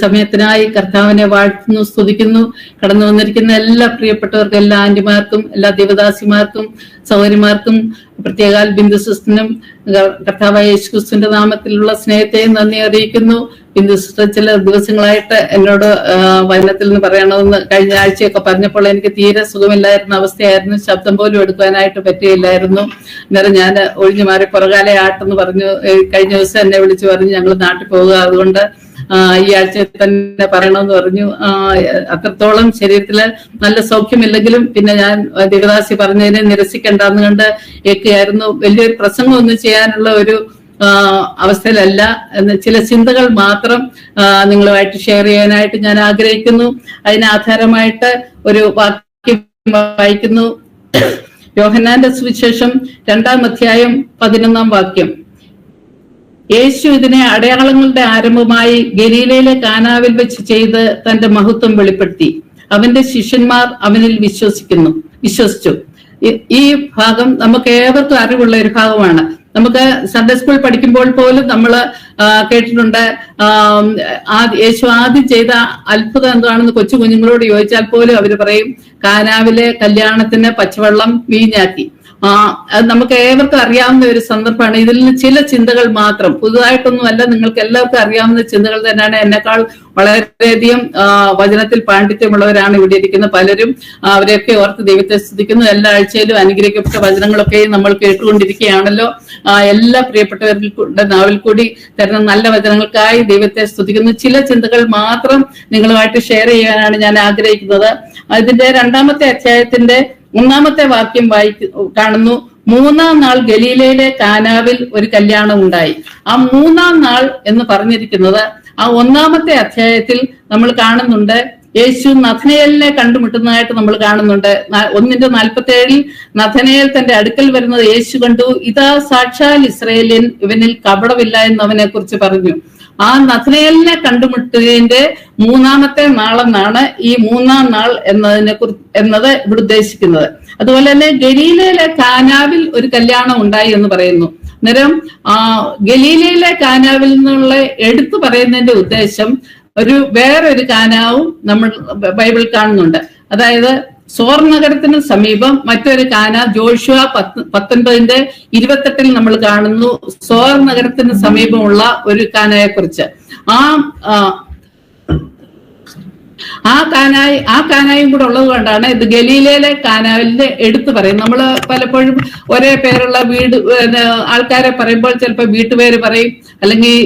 സമയത്തിനായി കർത്താവിനെ വാഴ്ത്തുന്നു, സ്തുതിക്കുന്നു. കടന്നു വന്നിരിക്കുന്ന എല്ലാ പ്രിയപ്പെട്ടവർക്കും, എല്ലാ ആന്റിമാർക്കും, എല്ലാ ദേവദാസിമാർക്കും, സഹോദരിമാർക്കും, പ്രത്യേകാൽ ബിന്ദു സിസ്റ്ററിനും കർത്താവായ യേശുക്രിസ്തുവിന്റെ നാമത്തിലുള്ള സ്നേഹത്തെയും നന്ദി അറിയിക്കുന്നു. ബിന്ദു സിസ്റ്റർ ചില ദിവസങ്ങളായിട്ട് എന്നോട് വചനത്തിൽ നിന്ന് പറയണമെന്ന് കഴിഞ്ഞ ആഴ്ചയൊക്കെ പറഞ്ഞപ്പോൾ എനിക്ക് തീരെ സുഖമില്ലായിരുന്ന അവസ്ഥയായിരുന്നു. ശബ്ദം പോലും എടുക്കാനായിട്ട് പറ്റുകയില്ലായിരുന്നു. അന്നേരം ഞാൻ ഒഴിഞ്ഞു മാറി പുറകാലെ ആട്ടെന്ന് പറഞ്ഞു. കഴിഞ്ഞ ദിവസം എന്നെ വിളിച്ചു പറഞ്ഞു ഞങ്ങൾ നാട്ടിൽ പോകുക, അതുകൊണ്ട് ഈ ആഴ്ച തന്നെ പറയണമെന്ന് പറഞ്ഞു. അത്രത്തോളം ശരീരത്തില് നല്ല സൗഖ്യമില്ലെങ്കിലും പിന്നെ ഞാൻ ദേവദാസി പറഞ്ഞതിനെ നിരസിക്കണ്ടെന്ന് കണ്ട് ഏക്കെയായിരുന്നു. വലിയൊരു പ്രസംഗം ഒന്നും ചെയ്യാനുള്ള ഒരു അവസ്ഥയിലല്ല. ചില ചിന്തകൾ മാത്രം നിങ്ങളുമായിട്ട് ഷെയർ ചെയ്യാനായിട്ട് ഞാൻ ആഗ്രഹിക്കുന്നു. അതിന് ആധാരമായിട്ട് ഒരു വാക്യം വായിക്കുന്നു. യോഹന്നാന്റെ സുവിശേഷം 2-ാം അധ്യായം 11-ാം വാക്യം. യേശു ഇതിനെ അടയാളങ്ങളുടെ ആരംഭമായി ഗലീലയിലെ കാനാവിൽ വെച്ച് ചെയ്ത് തന്റെ മഹത്വം വെളിപ്പെടുത്തി. അവന്റെ ശിഷ്യന്മാർ അവനിൽ വിശ്വസിച്ചു. ഈ ഭാഗം നമുക്ക് ഏവർക്കും അറിവുള്ള ഒരു ഭാഗമാണ്. നമുക്ക് സൺഡേ സ്കൂൾ പഠിക്കുമ്പോൾ പോലും നമ്മൾ കേട്ടിട്ടുണ്ട്. യേശു ആദ്യം ചെയ്ത അത്ഭുതം എന്താണെന്ന് കൊച്ചു കുഞ്ഞുങ്ങളോട് ചോദിച്ചാൽ പോലും അവർ പറയും കാനാവിലെ കല്യാണത്തിന് പച്ചവെള്ളം വീഞ്ഞാക്കി. അത് നമുക്ക് ഏവർക്കും അറിയാവുന്ന ഒരു സന്ദർഭമാണ്. ഇതിൽ നിന്ന് ചില ചിന്തകൾ മാത്രം, പുതുതായിട്ടൊന്നും അല്ല, നിങ്ങൾക്ക് എല്ലാവർക്കും അറിയാവുന്ന ചിന്തകൾ തന്നെയാണ്. എന്നെക്കാൾ വളരെയധികം വചനത്തിൽ പാണ്ഡിത്യമുള്ളവരാണ് ഇവിടെ ഇരിക്കുന്ന പലരും. അവരെയൊക്കെ ഓർത്ത് ദൈവത്തെ സ്തുതിക്കുന്നു. എല്ലാ ആഴ്ചയിലും അനുഗ്രഹിക്കപ്പെട്ട വചനങ്ങളൊക്കെയും നമ്മൾ കേട്ടുകൊണ്ടിരിക്കുകയാണല്ലോ. എല്ലാ പ്രിയപ്പെട്ടവരുടെ നാവിൽ കൂടി തരുന്ന നല്ല വചനങ്ങൾക്കായി ദൈവത്തെ സ്തുതിക്കുന്നു. ചില ചിന്തകൾ മാത്രം നിങ്ങളുമായിട്ട് ഷെയർ ചെയ്യാനാണ് ഞാൻ ആഗ്രഹിക്കുന്നത്. ഇതിന്റെ 2-ാമത്തെ അധ്യായത്തിന്റെ 1-ാമത്തെ വാക്യം കാണുന്നു. 3-ാം നാൾ ഗലീലയിലെ കാനാവിൽ ഒരു കല്യാണം ഉണ്ടായി. ആ 3-ാം നാൾ എന്ന് പറഞ്ഞിരിക്കുന്നത് ആ 1-ാമത്തെ അധ്യായത്തിൽ നമ്മൾ കാണുന്നുണ്ട്. യേശു നഥനയേലിനെ കണ്ടുമുട്ടുന്നതായിട്ട് നമ്മൾ കാണുന്നുണ്ട്. 1:47 നഥനയേൽ തന്റെ അടുക്കൽ വരുന്നത് യേശു കണ്ടു. ഇതാ സാക്ഷാൽ ഇസ്രായേലിയൻ, ഇവനിൽ കപടമില്ല എന്ന് അവനെ കുറിച്ച് പറഞ്ഞു. ആ നഥനയേലിനെ കണ്ടുമുട്ടുന്നതിന്റെ 3-ാമത്തെ നാളെന്നാണ് ഈ 3-ാം നാൾ എന്നത് ഇവിടെ ഉദ്ദേശിക്കുന്നത്. അതുപോലെ തന്നെ ഗലീലയിലെ കാനാവിൽ ഒരു കല്യാണം ഉണ്ടായി എന്ന് പറയുന്നു. അന്നേരം ഗലീലയിലെ കാനാവിൽ നിന്നുള്ള എടുത്തു പറയുന്നതിന്റെ ഉദ്ദേശം വേറൊരു കാനാവും നമ്മൾ ബൈബിൾ കാണുന്നുണ്ട്. അതായത് സോർ നഗരത്തിന് സമീപം മറ്റൊരു കാന ജോഷുവ 19:28 നമ്മൾ കാണുന്നു. സോർ നഗരത്തിന് സമീപമുള്ള ഒരു കാനയെ കുറിച്ച്. ആ കാനായും കൂടെ ഉള്ളത് കൊണ്ടാണ് ഇത് ഗലീലയിലെ കാനാവിന്റെ എടുത്തു പറയും. നമ്മൾ പലപ്പോഴും ഒരേ പേരുള്ള വീട് ആൾക്കാരെ പറയുമ്പോൾ ചിലപ്പോൾ വീട്ടുപേര് പറയും, അല്ലെങ്കിൽ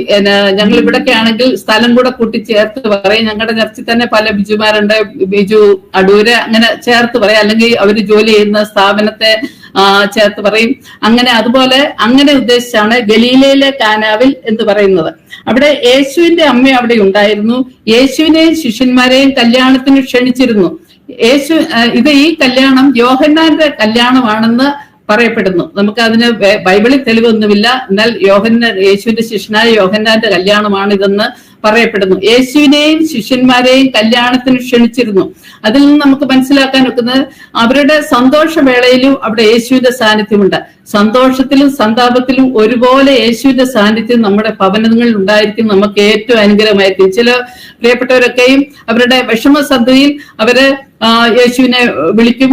ഞങ്ങൾ ഇവിടൊക്കെ ആണെങ്കിൽ സ്ഥലം കൂടെ കൂട്ടിച്ചേർത്ത് പറയും. ഞങ്ങളുടെ ചർച്ചിൽ തന്നെ പല ബിജുമാരുണ്ട്, ബിജു അടൂര്, അങ്ങനെ ചേർത്ത് പറയും. അല്ലെങ്കിൽ അവർ ജോലി ചെയ്യുന്ന സ്ഥാപനത്തെ ചേർത്ത് പറയും. അതുപോലെ ഉദ്ദേശിച്ചാണ് ഗലീലയിലെ കാനാവിൽ എന്ന് പറയുന്നത്. അവിടെ യേശുവിന്റെ അമ്മ അവിടെ ഉണ്ടായിരുന്നു. യേശുവിനെയും ശിഷ്യന്മാരെയും കല്യാണത്തിന് ക്ഷണിച്ചിരുന്നു. ഈ കല്യാണം യോഹന്നാന്റെ കല്യാണമാണെന്ന് പറയപ്പെടുന്നു. നമുക്ക് അതിന് ബൈബിളിൽ തെളിവൊന്നുമില്ല. എന്നാൽ യേശുവിന്റെ ശിഷ്യനായ യോഹന്നാന്റെ കല്യാണമാണ് ഇതെന്ന് പറയപ്പെടുന്നു. യേശുവിനെയും ശിഷ്യന്മാരെയും കല്യാണത്തിന് ക്ഷണിച്ചിരുന്നു. അതിൽ നിന്ന് നമുക്ക് മനസ്സിലാക്കാൻ ഒക്കുന്നത് അവരുടെ സന്തോഷവേളയിലും അവിടെ യേശുവിന്റെ സാന്നിധ്യമുണ്ട്. സന്തോഷത്തിലും സന്താപത്തിലും ഒരുപോലെ യേശുവിന്റെ സാന്നിധ്യം നമ്മുടെ ഭവനങ്ങളിൽ ഉണ്ടായിരിക്കും. നമുക്ക് ഏറ്റവും അനുഗ്രഹമായിരിക്കും. ചില പ്രിയപ്പെട്ടവരൊക്കെയും അവരുടെ വിഷമസന്ധിയിൽ അവര് യേശുവിനെ വിളിക്കും.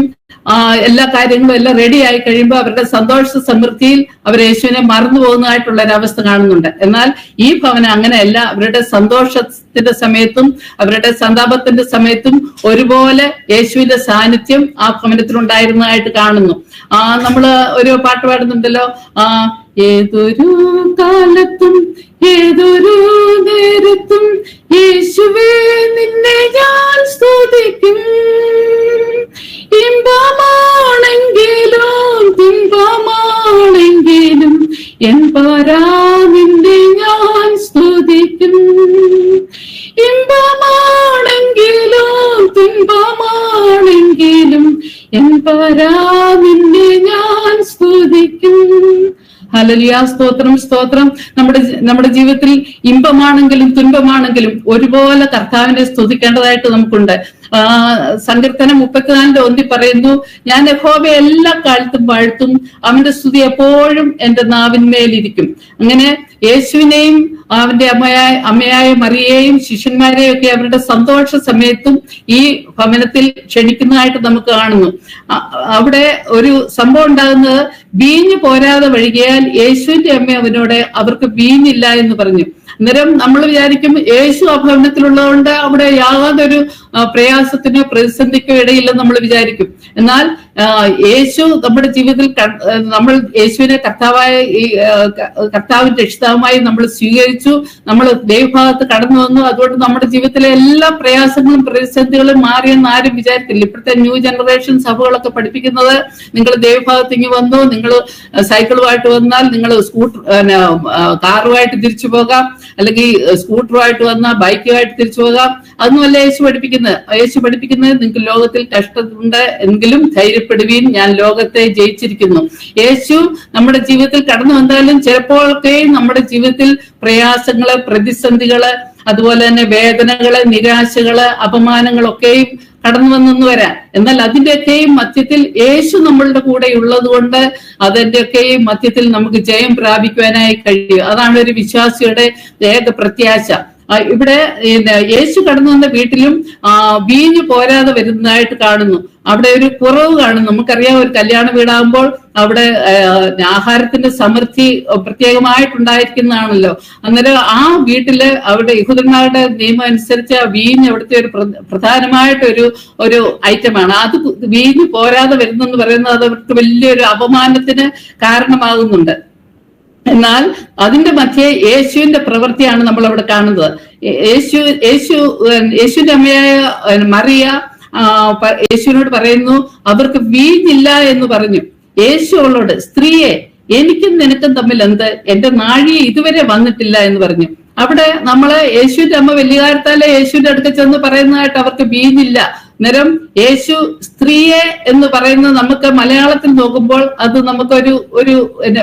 എല്ലാ കാര്യങ്ങളും എല്ലാം റെഡി ആയി കഴിയുമ്പോൾ അവരുടെ സന്തോഷ സമൃദ്ധിയിൽ അവർ യേശുവിനെ മറന്നു പോകുന്നതായിട്ടുള്ള ഒരവസ്ഥ കാണുന്നുണ്ട്. എന്നാൽ ഈ ഭവനം അങ്ങനെയല്ല. അവരുടെ സന്തോഷത്തിന്റെ സമയത്തും അവരുടെ സന്താപത്തിന്റെ സമയത്തും ഒരുപോലെ യേശുവിന്റെ സാന്നിധ്യം ആ ഭവനത്തിലുണ്ടായിരുന്നതായിട്ട് കാണുന്നു. നമ്മള് ഒരു പാട്ട് പാടുന്നുണ്ടല്ലോ, ഏതൊരു കാലത്തും ഏതൊരു നേരത്തും യേശുവേ നിന്നെ ഞാൻ സ്തുതിക്കും. ഇമ്പമാണെങ്കിലും തുമ്പമാണെങ്കിലും എൻ പരാവിന്റെ ഞാൻ സ്തുതിക്കും. ഇമ്പമാണെങ്കിലും തുമ്പമാണെങ്കിലും എൻ പരാവിന്റെ ഞാൻ സ്തുതിക്കും. ഹല്ലേലൂയ, സ്തോത്രം സ്തോത്രം. നമ്മുടെ ജീവിതത്തിൽ ഇമ്പമാണെങ്കിലും തുன்பമാണെങ്കിലും ഒരുപോലെ കർത്താവിനെ സ്തുതിക്കേണ്ടതായിട്ട് നമുക്കുണ്ട്. സങ്കീർത്തനം 34:1 പറയുന്നു, ഞാൻ യഹോവയെ എല്ലാ കാലത്തും വാഴ്ത്തും, അവന്റെ സ്തുതി എപ്പോഴും എന്റെ നാവിന്മേലിരിക്കും. അങ്ങനെ യേശുവിനെയും അവന്റെ അമ്മയായ മറിയെയും ശിഷ്യന്മാരെയും ഒക്കെ അവരുടെ സന്തോഷ സമയത്തും ഈ ഭവനത്തിൽ ക്ഷണിക്കുന്നതായിട്ട് നമുക്ക് കാണുന്നു. അവിടെ ഒരു സംഭവം ഉണ്ടാകുന്നത്, വീഞ്ഞ് പോരാതെ വഴികിയാൽ യേശുവിന്റെ അമ്മ അവനോട് അവർക്ക് വീഞ്ഞില്ല എന്ന് പറഞ്ഞു. അന്നേരം നമ്മൾ വിചാരിക്കും യേശു ആ ഭവനത്തിലുള്ളതുകൊണ്ട് അവിടെ യാതൊരു പ്രയാസത്തിനോ പ്രതിസന്ധിക്കോ ഇടയില്ലെന്ന് നമ്മൾ വിചാരിക്കും. എന്നാൽ യേശു നമ്മുടെ ജീവിതത്തിൽ നമ്മൾ യേശുവിനെ കർത്താവിന്റെ രക്ഷിതാവുമായി നമ്മൾ സ്വീകരിച്ചു, നമ്മൾ ദൈവഭാഗത്ത് കടന്നു വന്നു. അതുകൊണ്ട് നമ്മുടെ ജീവിതത്തിലെ എല്ലാ പ്രയാസങ്ങളും പ്രതിസന്ധികളും മാറിയെന്ന് ആരും വിചാരിക്കില്ല. ഇപ്പോഴത്തെ ന്യൂ ജനറേഷൻ സഭകളൊക്കെ പഠിപ്പിക്കുന്നത്, നിങ്ങൾ ദൈവഭാഗത്ത് ഇങ്ങ് വന്നു, നിങ്ങൾ സൈക്കിളുമായിട്ട് വന്നാൽ നിങ്ങൾ കാറുമായിട്ട് തിരിച്ചു പോകാം, അല്ലെങ്കിൽ സ്കൂട്ടറുമായിട്ട് വന്നാൽ ബൈക്കുമായിട്ട് തിരിച്ചു പോകാം. അതൊന്നുമല്ല യേശു പഠിപ്പിക്കുന്നത്. യേശു പഠിപ്പിക്കുന്നത്, നിങ്ങൾക്ക് ലോകത്തിൽ കഷ്ടമുണ്ട് എങ്കിലും ധൈര്യപ്പെടുവീൻ, ഞാൻ ലോകത്തെ ജയിച്ചിരിക്കുന്നു. യേശു നമ്മുടെ ജീവിതത്തിൽ കടന്നു വന്നാലും ചിലപ്പോഴൊക്കെയും നമ്മുടെ ജീവിതത്തിൽ പ്രയാസങ്ങള്, പ്രതിസന്ധികള്, അതുപോലെ തന്നെ വേദനകള്, നിരാശകള്, അപമാനങ്ങളൊക്കെയും കടന്നു വന്നെന്ന് വരാം. എന്നാൽ അതിന്റെയൊക്കെയും മധ്യത്തിൽ യേശു നമ്മളുടെ കൂടെ ഉള്ളത് കൊണ്ട് അതിന്റെയൊക്കെയും മധ്യത്തിൽ നമുക്ക് ജയം പ്രാപിക്കുവാനായി കഴിയും. അതാണ് ഒരു വിശ്വാസിയുടെ ഏക പ്രത്യാശ. ഇവിടെ യേശു കടന്നു വന്ന വീട്ടിലും വീഞ്ഞ് പോരാതെ വരുന്നതായിട്ട് കാണുന്നു. അവിടെ ഒരു കുറവ് കാണുന്നു. നമുക്കറിയാം, ഒരു കല്യാണ വീടാകുമ്പോൾ അവിടെ ആഹാരത്തിന്റെ സമൃദ്ധി പ്രത്യേകമായിട്ടുണ്ടായിരിക്കുന്നതാണല്ലോ. അന്നേരം ആ വീട്ടില് അവിടെ യഹൂദന്മാരുടെ നിയമം അനുസരിച്ച് വീഞ്ഞ് അവിടുത്തെ ഒരു പ്രധാനമായിട്ടൊരു ഐറ്റമാണ്. അത് വീഞ്ഞ് പോരാതെ വരുന്നെന്ന് പറയുന്നത് അത് അവർക്ക് വലിയൊരു അപമാനത്തിന് കാരണമാകുന്നുണ്ട്. എന്നാൽ അതിന്റെ മധ്യേ യേശുവിന്റെ പ്രവൃത്തിയാണ് നമ്മൾ അവിടെ കാണുന്നത്. യേശുവിന്റെ അമ്മയായ മറിയ യേശുവിനോട് പറയുന്നു, അവർക്ക് വീഞ്ഞില്ല എന്ന് പറഞ്ഞു. യേശു അവളോട്, സ്ത്രീയെ, എനിക്കും നിനക്കും തമ്മിൽ എന്ത്? എന്റെ നാഴിക ഇതുവരെ വന്നിട്ടില്ല എന്ന് പറഞ്ഞു. അവിടെ നമ്മള് യേശുവിന്റെ അമ്മ വലിയ കാര്യത്താലെ യേശുവിന്റെ അടുക്ക ചെന്ന് പറയുന്നതായിട്ട് അവർക്ക് വീഞ്ഞില്ല. നേരം യേശു സ്ത്രീയെ എന്ന് പറയുന്നത് നമുക്ക് മലയാളത്തിൽ നോക്കുമ്പോൾ അത് നമുക്കൊരു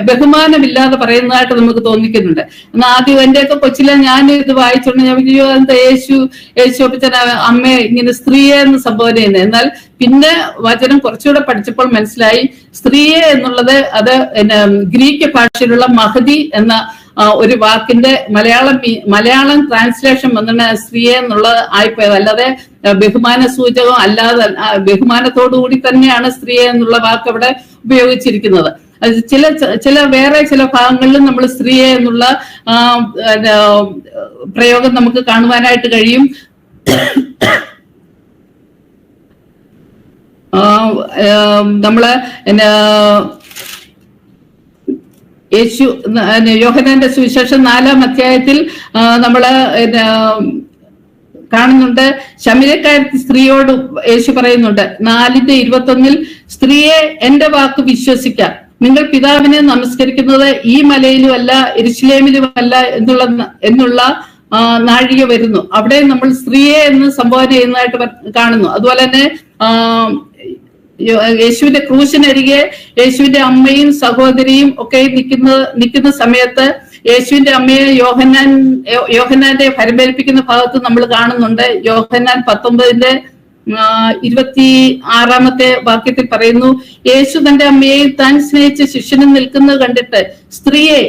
ബഹുമാനമില്ലാതെ പറയുന്നതായിട്ട് നമുക്ക് തോന്നിക്കുന്നുണ്ട്. എന്നാൽ ആദ്യം എന്റെയൊക്കെ കൊച്ചിലെ ഞാൻ ഇത് വായിച്ചോണ്ട് ഞാൻ വിചാരിച്ചു, എന്താ യേശു അപ്പച്ചൻ അമ്മയെ ഇങ്ങനെ സ്ത്രീയെ എന്ന് സംബോധന ചെയ്യുന്നത്. എന്നാൽ പിന്നെ വചനം കുറച്ചുകൂടെ പഠിച്ചപ്പോൾ മനസ്സിലായി, സ്ത്രീയെ എന്നുള്ളത് അത് ഗ്രീക്ക് ഭാഷയിലുള്ള മഹതി എന്ന ഒരു വാക്കിന്റെ മലയാളം ട്രാൻസ്ലേഷൻ വന്നിട്ട് സ്ത്രീയെ എന്നുള്ളത് ആയിപ്പോയത്. അല്ലാതെ ബഹുമാന സൂചകം അല്ലാതെ ബഹുമാനത്തോടുകൂടി തന്നെയാണ് സ്ത്രീയെ എന്നുള്ള വാക്ക് അവിടെ ഉപയോഗിച്ചിരിക്കുന്നത്. ചില വേറെ ചില ഭാഗങ്ങളിലും നമ്മൾ സ്ത്രീയെ എന്നുള്ള പ്രയോഗം നമുക്ക് കാണുവാനായിട്ട് കഴിയും. നമ്മള് യോഹന്നാന്റെ സുവിശേഷം 4-ാം അധ്യായത്തിൽ നമ്മള് കാണുന്നുണ്ട്, ശമര്യക്കാരത്തി സ്ത്രീയോട് യേശു പറയുന്നുണ്ട് 4:21, സ്ത്രീയെ, എന്റെ വാക്ക് വിശ്വസിക്കാം. നിങ്ങൾ പിതാവിനെ നമസ്കരിക്കുന്നത് ഈ മലയിലും അല്ല യെരൂശലേമിലും അല്ല എന്നുള്ള നാഴിക വരുന്നു. അവിടെ നമ്മൾ സ്ത്രീയെ എന്ന് സംബോധന ചെയ്യുന്നതായിട്ട് കാണുന്നു. അതുപോലെ തന്നെ യേശുവിന്റെ ക്രൂശിനരികെ യേശുവിന്റെ അമ്മയും സഹോദരിയും ഒക്കെ നിൽക്കുന്ന സമയത്ത് യേശുവിന്റെ അമ്മയെ യോഹന്നാന്റെ ഫരമേൽപ്പിക്കുന്ന ഭാഗത്ത് നമ്മൾ കാണുന്നുണ്ട്. യോഹന്നാൻ 19:26 വാക്യത്തിൽ പറയുന്നു, യേശു തന്റെ അമ്മയെ താൻ സ്നേഹിച്ച ശിഷ്യനും നിൽക്കുന്നത് കണ്ടിട്ട്, സ്ത്രീയെ,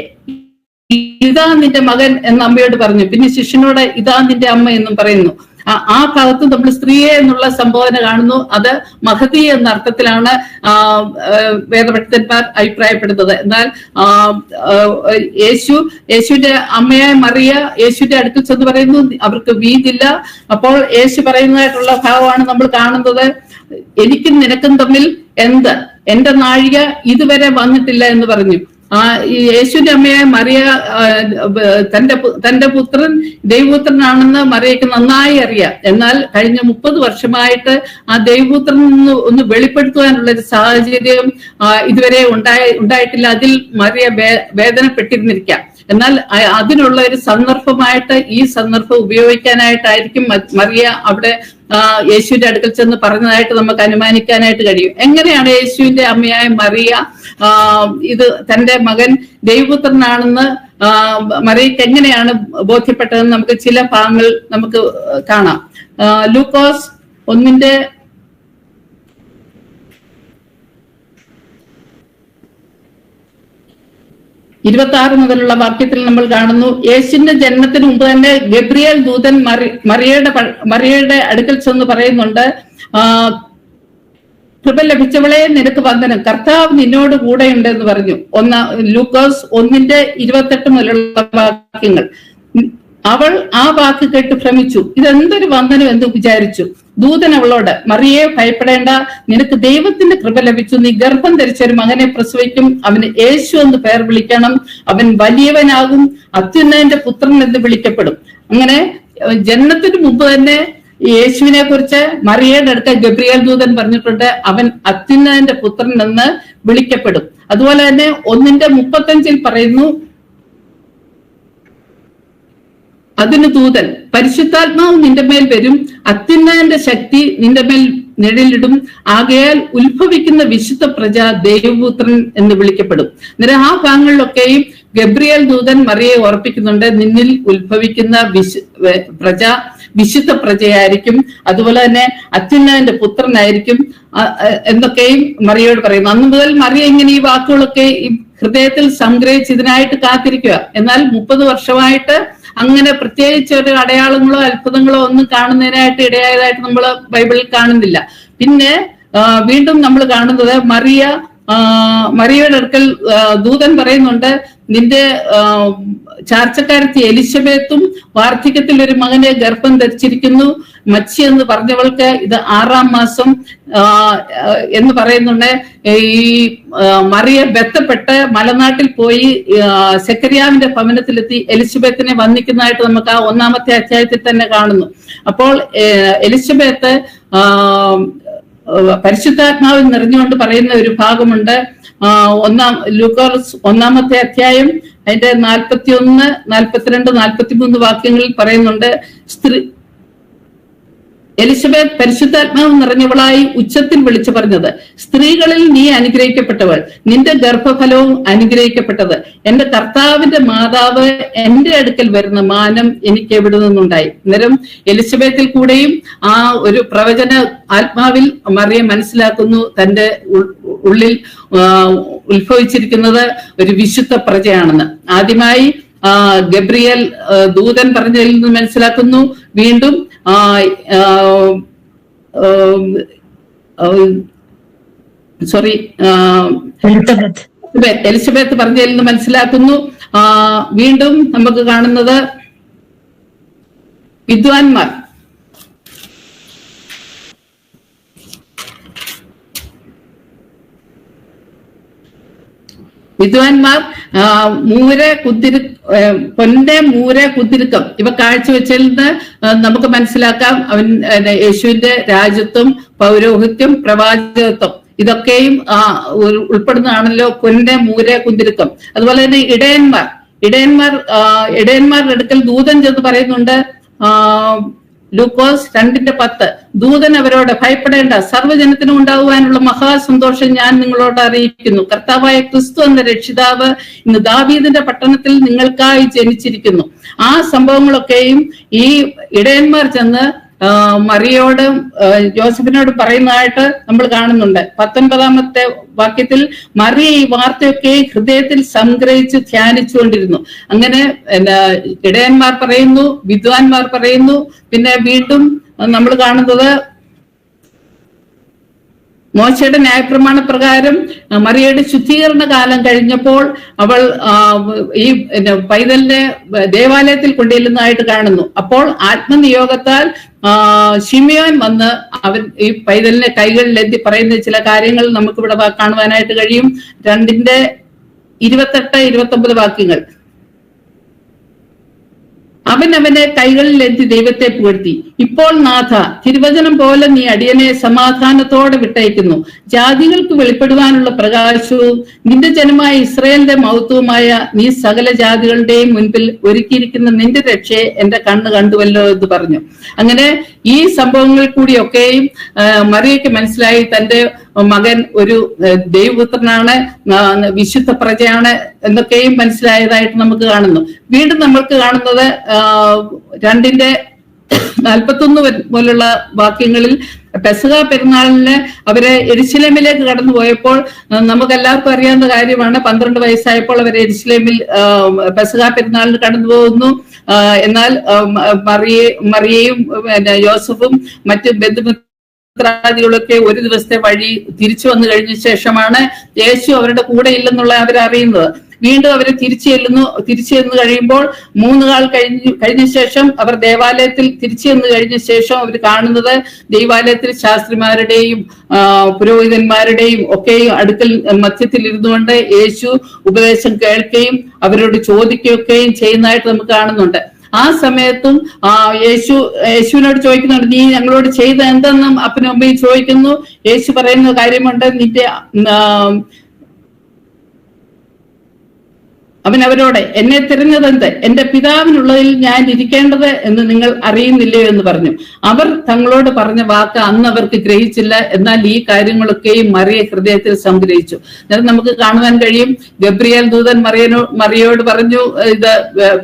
ഇതാ നിന്റെ മകൻ എന്ന് അമ്മയോട് പറഞ്ഞു. പിന്നെ ശിഷ്യനോട് ഇതാ നിന്റെ അമ്മ എന്നും പറയുന്നു. ആ ഭാഗത്ത് നമ്മൾ സ്ത്രീയെ എന്നുള്ള സംബോധന കാണുന്നു. അത് മഹതി എന്ന അർത്ഥത്തിലാണ് വേദപണ്ഡിതന്മാർ അഭിപ്രായപ്പെടുന്നത്. എന്നാൽ യേശുവിന്റെ അമ്മയായ മറിയ യേശുവിന്റെ അടുക്കൽ ചെന്ന് പറയുന്നു, അവർക്ക് വീഞ്ഞില്ല. അപ്പോൾ യേശു പറയുന്നതായിട്ടുള്ള ഭാഗമാണ് നമ്മൾ കാണുന്നത്, എനിക്കും നിനക്കും തമ്മിൽ എന്ത്? എന്റെ നാഴിക ഇതുവരെ വന്നിട്ടില്ല എന്ന് പറഞ്ഞു. യേശുവിന്റെ അമ്മയായ മറിയ തന്റെ പുത്രൻ ദൈവപുത്രനാണെന്ന് മറിയയ്ക്ക് നന്നായി അറിയാം. എന്നാൽ കഴിഞ്ഞ 30 വർഷമായിട്ട് ആ ദൈവപുത്രൻ ഒന്ന് വെളിപ്പെടുത്തുവാനുള്ള ഒരു സാഹചര്യം ഇതുവരെ ഉണ്ടായിട്ടില്ല. അതിൽ മറിയ വേദനപ്പെട്ടിരുന്നിരിക്കാം. എന്നാൽ അതിനുള്ള ഒരു സന്ദർഭമായിട്ട് ഈ സന്ദർഭം ഉപയോഗിക്കാനായിട്ടായിരിക്കും മറിയ അവിടെ യേശുവിന്റെ അടുക്കൽ ചെന്ന് പറഞ്ഞതായിട്ട് നമുക്ക് അനുമാനിക്കാനായിട്ട് കഴിയും. എങ്ങനെയാണ് യേശുവിന്റെ അമ്മയായ മറിയ ഇത് തന്റെ മകൻ ദൈവപുത്രനാണെന്ന് മറിയയ്ക്ക് എങ്ങനെയാണ് ബോധ്യപ്പെട്ടതെന്ന് നമുക്ക് ചില ഭാഗങ്ങൾ നമുക്ക് കാണാം. ലൂക്കോസ് 1 26 മുതലുള്ള വാക്യത്തിൽ നമ്മൾ കാണുന്നു, യേശുവിന്റെ ജനനത്തിന് മുമ്പ് തന്നെ ഗബ്രിയേൽ ദൂതൻ മറിയയുടെ അടുക്കൽ ചെന്ന് പറയുന്നുണ്ട്, കൃപ ലഭിച്ചവളെ നിനക്ക് വന്ദനം, കർത്താവ് നിന്നോട് കൂടെ ഉണ്ടെന്ന് പറഞ്ഞു. ലൂക്കോസ് 1:28 മുതലുള്ള വാക്യങ്ങൾ. അവൾ ആ വാക്ക് കേട്ട് ഭ്രമിച്ചു, ഇതെന്തൊരു വന്ദനം എന്ന് വിചാരിച്ചു. ദൂതൻ അവളോട്, മറിയെ ഭയപ്പെടേണ്ട, നിനക്ക് ദൈവത്തിന്റെ കൃപ ലഭിച്ചു, നീ ഗർഭം ധരിച്ചൊരു മകനെ പ്രസവിക്കും, അവന് യേശു എന്ന് പേർ വിളിക്കണം, അവൻ വലിയവനാകും, അത്യുന്നതന്റെ പുത്രൻ എന്ന് വിളിക്കപ്പെടും. അങ്ങനെ ജനനത്തിന് മുമ്പ് തന്നെ യേശുവിനെ കുറിച്ച് മറിയയുടെ അടുത്ത് ഗബ്രിയേൽ ദൂതൻ പറഞ്ഞിട്ടുണ്ട്, അവൻ അത്യുന്നതന്റെ പുത്രൻ എന്ന് വിളിക്കപ്പെടും. അതുപോലെ തന്നെ 1:35 പറയുന്നു, അതിന് ദൂതൻ, പരിശുദ്ധാത്മാവ് നിന്റെ മേൽ വരും, അത്യുന്നതന്റെ ശക്തി നിന്റെ മേൽ നിഴലിടും, ആകയാൽ ഉത്ഭവിക്കുന്ന വിശുദ്ധ പ്രജ ദൈവപുത്രൻ എന്ന് വിളിക്കപ്പെടും. അന്നേരം ആ ഭാഗങ്ങളിലൊക്കെയും ഗബ്രിയേൽ ദൂതൻ മറിയെ ഓർപ്പിക്കുന്നുണ്ട്, നിന്നിൽ ഉത്ഭവിക്കുന്ന പ്രജ വിശുദ്ധ പ്രജയായിരിക്കും, അതുപോലെ തന്നെ അത്യുന്നതന്റെ പുത്രനായിരിക്കും എന്നൊക്കെയും മറിയോട് പറയുന്നു. അന്ന് മുതൽ മറിയ ഇങ്ങനെ ഈ വാക്കുകളൊക്കെ ഈ ഹൃദയത്തിൽ സംഗ്രഹിച്ച് ഇതിനായിട്ട് കാത്തിരിക്കുക. എന്നാൽ 30 വർഷമായിട്ട് അങ്ങനെ പ്രത്യേകിച്ച് ഒരു അടയാളങ്ങളോ അത്ഭുതങ്ങളോ ഒന്നും കാണുന്നതിനായിട്ട് ഇടയായതായിട്ട് നമ്മൾ ബൈബിളിൽ കാണുന്നില്ല. പിന്നെ വീണ്ടും നമ്മൾ കാണുന്നത് മറിയയുടെ അടുക്കൽ ദൂതൻ പറയുന്നുണ്ട്, നിന്റെ ചാർച്ചക്കാരത്തി എലിശബത്തും വാർദ്ധക്യത്തിൽ ഒരു മകനെ ഗർഭം ധരിച്ചിരിക്കുന്നു, മച്ചി എന്ന് പറഞ്ഞവൾക്ക് ഇത് 6-ാം മാസം എന്ന് പറയുന്നുണ്ട്. ഈ മറിയ ബന്ധപ്പെട്ട് മലനാട്ടിൽ പോയി സെക്കറിയാവിന്റെ ഭവനത്തിലെത്തി എലിശബത്തിനെ വന്ദിക്കുന്നതായിട്ട് നമുക്ക് ആ 1-ാമത്തെ അധ്യായത്തിൽ തന്നെ കാണുന്നു. അപ്പോൾ എലിശബത്ത് പരിശുദ്ധാത്മാവിൽ നിറഞ്ഞുകൊണ്ട് പറയുന്ന ഒരു ഭാഗമുണ്ട്. ലൂക്കോസ് 1-ാമത്തെ അധ്യായം അതിന്റെ 41, 42, 43 വാക്യങ്ങളിൽ പറയുന്നുണ്ട്, എലിസബത്ത് പരിശുദ്ധാത്മാവ് നിറഞ്ഞവളായി ഉച്ചത്തിൽ വിളിച്ചു പറഞ്ഞത്, സ്ത്രീകളിൽ നീ അനുഗ്രഹിക്കപ്പെട്ടവൾ, നിന്റെ ഗർഭഫലവും അനുഗ്രഹിക്കപ്പെട്ടത്, എന്റെ കർത്താവിന്റെ മാതാവ് എന്റെ അടുക്കൽ വരുന്ന മാനം എനിക്ക് എവിടെ നിന്നുണ്ടായി. അന്നേരം എലിസബത്തിൽ കൂടെയും ആ ഒരു പ്രവചന ആത്മാവിൽ മറിയം മനസ്സിലാക്കുന്നു, തന്റെ ഉള്ളിൽ ഉത്ഭവിച്ചിരിക്കുന്നത് ഒരു വിശുദ്ധ പ്രജയാണെന്ന്. ആദ്യമായി ഗബ്രിയേൽ ദൂതൻ പറഞ്ഞതിൽ നിന്ന് മനസ്സിലാക്കുന്നു. വീണ്ടും എലിസബത്ത് പറഞ്ഞതിൽ നിന്ന് മനസ്സിലാക്കുന്നു. വീണ്ടും നമുക്ക് കാണുന്നത് വിദ്വാൻമാർ പൊന്റെ മൂരെ കുതിരുക്കം ഇവ കാഴ്ചവെച്ചതിൽ നിന്ന് നമുക്ക് മനസ്സിലാക്കാം അവൻ യേശുവിന്റെ രാജ്യത്വം, പൗരോഹിത്യം, പ്രവാചകത്വം ഇതൊക്കെയും ഉൾപ്പെടുന്നതാണല്ലോ പൊന്റെ മൂരെ കുതിരുക്കം. അതുപോലെ തന്നെ ഇടയന്മാരുടെ അടുക്കൽ ദൂതൻ ചെന്ന് പറയുന്നുണ്ട്, ലൂക്കോസ് 2:10, ദൂതൻ അവരോട്, ഭയപ്പെടേണ്ട, സർവ്വജനത്തിനും ഉണ്ടാകുവാനുള്ള മഹാസന്തോഷം ഞാൻ നിങ്ങളോട് അറിയിക്കുന്നു, കർത്താവായ ക്രിസ്തു എന്ന രക്ഷിതാവ് ഇന്ന് ദാവീദിന്റെ പട്ടണത്തിൽ നിങ്ങൾക്കായി ജനിച്ചിരിക്കുന്നു. ആ സംഭവങ്ങളൊക്കെയും ഈ ഇടയന്മാർ ചെന്ന് മറിയോട് ജോസഫിനോട് പറയുന്നതായിട്ട് നമ്മൾ കാണുന്നുണ്ട്. 19-ാമത്തെ വാക്യത്തിൽ മറിയ ഈ വാർത്തയൊക്കെ ഹൃദയത്തിൽ സംഗ്രഹിച്ച് ധ്യാനിച്ചുകൊണ്ടിരുന്നു. അങ്ങനെ ഇടയന്മാർ പറയുന്നു, വിദ്വാൻമാർ പറയുന്നു. പിന്നെ വീണ്ടും നമ്മൾ കാണുന്നത് മോശയുടെ ന്യായപ്രമാണ പ്രകാരം മറിയയുടെ ശുദ്ധീകരണ കാലം കഴിഞ്ഞപ്പോൾ അവൾ ഈ പൈതലിനെ ദേവാലയത്തിൽ കൊണ്ടുചെല്ലുന്നതായിട്ട് കാണുന്നു. അപ്പോൾ ആത്മനിയോഗത്താൽ ശിമിയോൻ വന്ന് അവൻ ഈ പൈതലിനെ കൈകളിലെത്തി പറയുന്ന ചില കാര്യങ്ങൾ നമുക്കിവിടെ കാണുവാനായിട്ട് കഴിയും. 2:28-29 വാക്യങ്ങൾ. അവനെ കൈകളിലെത്തി ദൈവത്തെ പുകഴ്ത്തി, ഇപ്പോൾ നാഥ, തിരുവചനം പോലെ നീ അടിയനെ സമാധാനത്തോടെ വിട്ടയക്കുന്നു, ജാതികൾക്ക് വെളിപ്പെടുവാനുള്ള പ്രകാശവും നിന്റെ ജനമായ ഇസ്രായേലിന്റെ മഹത്വവുമായ നീ സകല ജാതികളുടെയും മുൻപിൽ ഒരുക്കിയിരിക്കുന്ന നിന്റെ രക്ഷയെ എന്റെ കണ്ണ് കണ്ടുവല്ലോ എന്ന് പറഞ്ഞു. അങ്ങനെ ഈ സംഭവങ്ങൾ കൂടിയൊക്കെയും മറിയയ്ക്ക് മനസ്സിലായി, തന്റെ മകൻ ഒരു ദൈവപുത്രനാണ്, വിശുദ്ധ പ്രജയാണ് എന്നൊക്കെയും മനസ്സിലായതായിട്ട് നമുക്ക് കാണുന്നു. വീണ്ടും നമ്മൾക്ക് കാണുന്നത് 41 പോലുള്ള വാക്യങ്ങളിൽ പെസഹ പെരുന്നാളിന് അവര് യെരുശലേമിലേക്ക് കടന്നു പോയപ്പോൾ നമുക്ക് എല്ലാവർക്കും അറിയാവുന്ന കാര്യമാണ്. 12 വയസ്സായപ്പോൾ അവർ യെരുശലേമിൽ പെസഹ പെരുന്നാളിന് കടന്നു പോകുന്നു. എന്നാൽ മറിയയും യോസഫും മറ്റ് ബന്ധുമിത്രാദികളൊക്കെ ഒരു ദിവസത്തെ വഴി തിരിച്ചു വന്നു കഴിഞ്ഞ ശേഷമാണ് യേശു അവരുടെ കൂടെ ഇല്ലെന്നുള്ള അവരറിയുന്നത്. വീണ്ടും അവര് തിരിച്ചു ചെന്ന് കഴിയുമ്പോൾ 3 നാൾ കഴിഞ്ഞ ശേഷം അവർ ദേവാലയത്തിൽ തിരിച്ചു ചെന്ന് കഴിഞ്ഞ ശേഷം അവർ കാണുന്നത് ദൈവാലയത്തിൽ ശാസ്ത്രിമാരുടെയും പുരോഹിതന്മാരുടെയും ഒക്കെയും അടുക്കൽ മധ്യത്തിൽ ഇരുന്നുകൊണ്ട് യേശു ഉപദേശം കേൾക്കുകയും അവരോട് ചോദിക്കുകയൊക്കെയും ചെയ്യുന്നതായിട്ട് നമുക്ക് കാണുന്നുണ്ട്. ആ സമയത്തും യേശുവിനോട് ചോദിക്കുന്നുണ്ട്, നീ ഞങ്ങളോട് ചെയ്ത എന്തെന്നും അപ്പനും അമ്മയും ചോദിക്കുന്നു. യേശു പറയുന്ന കാര്യമുണ്ട്, അവൻ അവരോട്, എന്നെ തിരഞ്ഞതെന്ത്? എന്റെ പിതാവിനുള്ളതിൽ ഞാൻ ഇരിക്കേണ്ടത് എന്ന് നിങ്ങൾ അറിയുന്നില്ലയോ എന്ന് പറഞ്ഞു. അവർ തങ്ങളോട് പറഞ്ഞ വാക്ക് അന്ന് അവർക്ക് ഗ്രഹിച്ചില്ല. എന്നാൽ ഈ കാര്യങ്ങളൊക്കെയും മറിയ ഹൃദയത്തിൽ സംഗ്രഹിച്ചു. അതായത് നമുക്ക് കാണുവാൻ കഴിയും, ഗബ്രിയേൽ ദൂതൻ മറിയോട് പറഞ്ഞു, ഇത്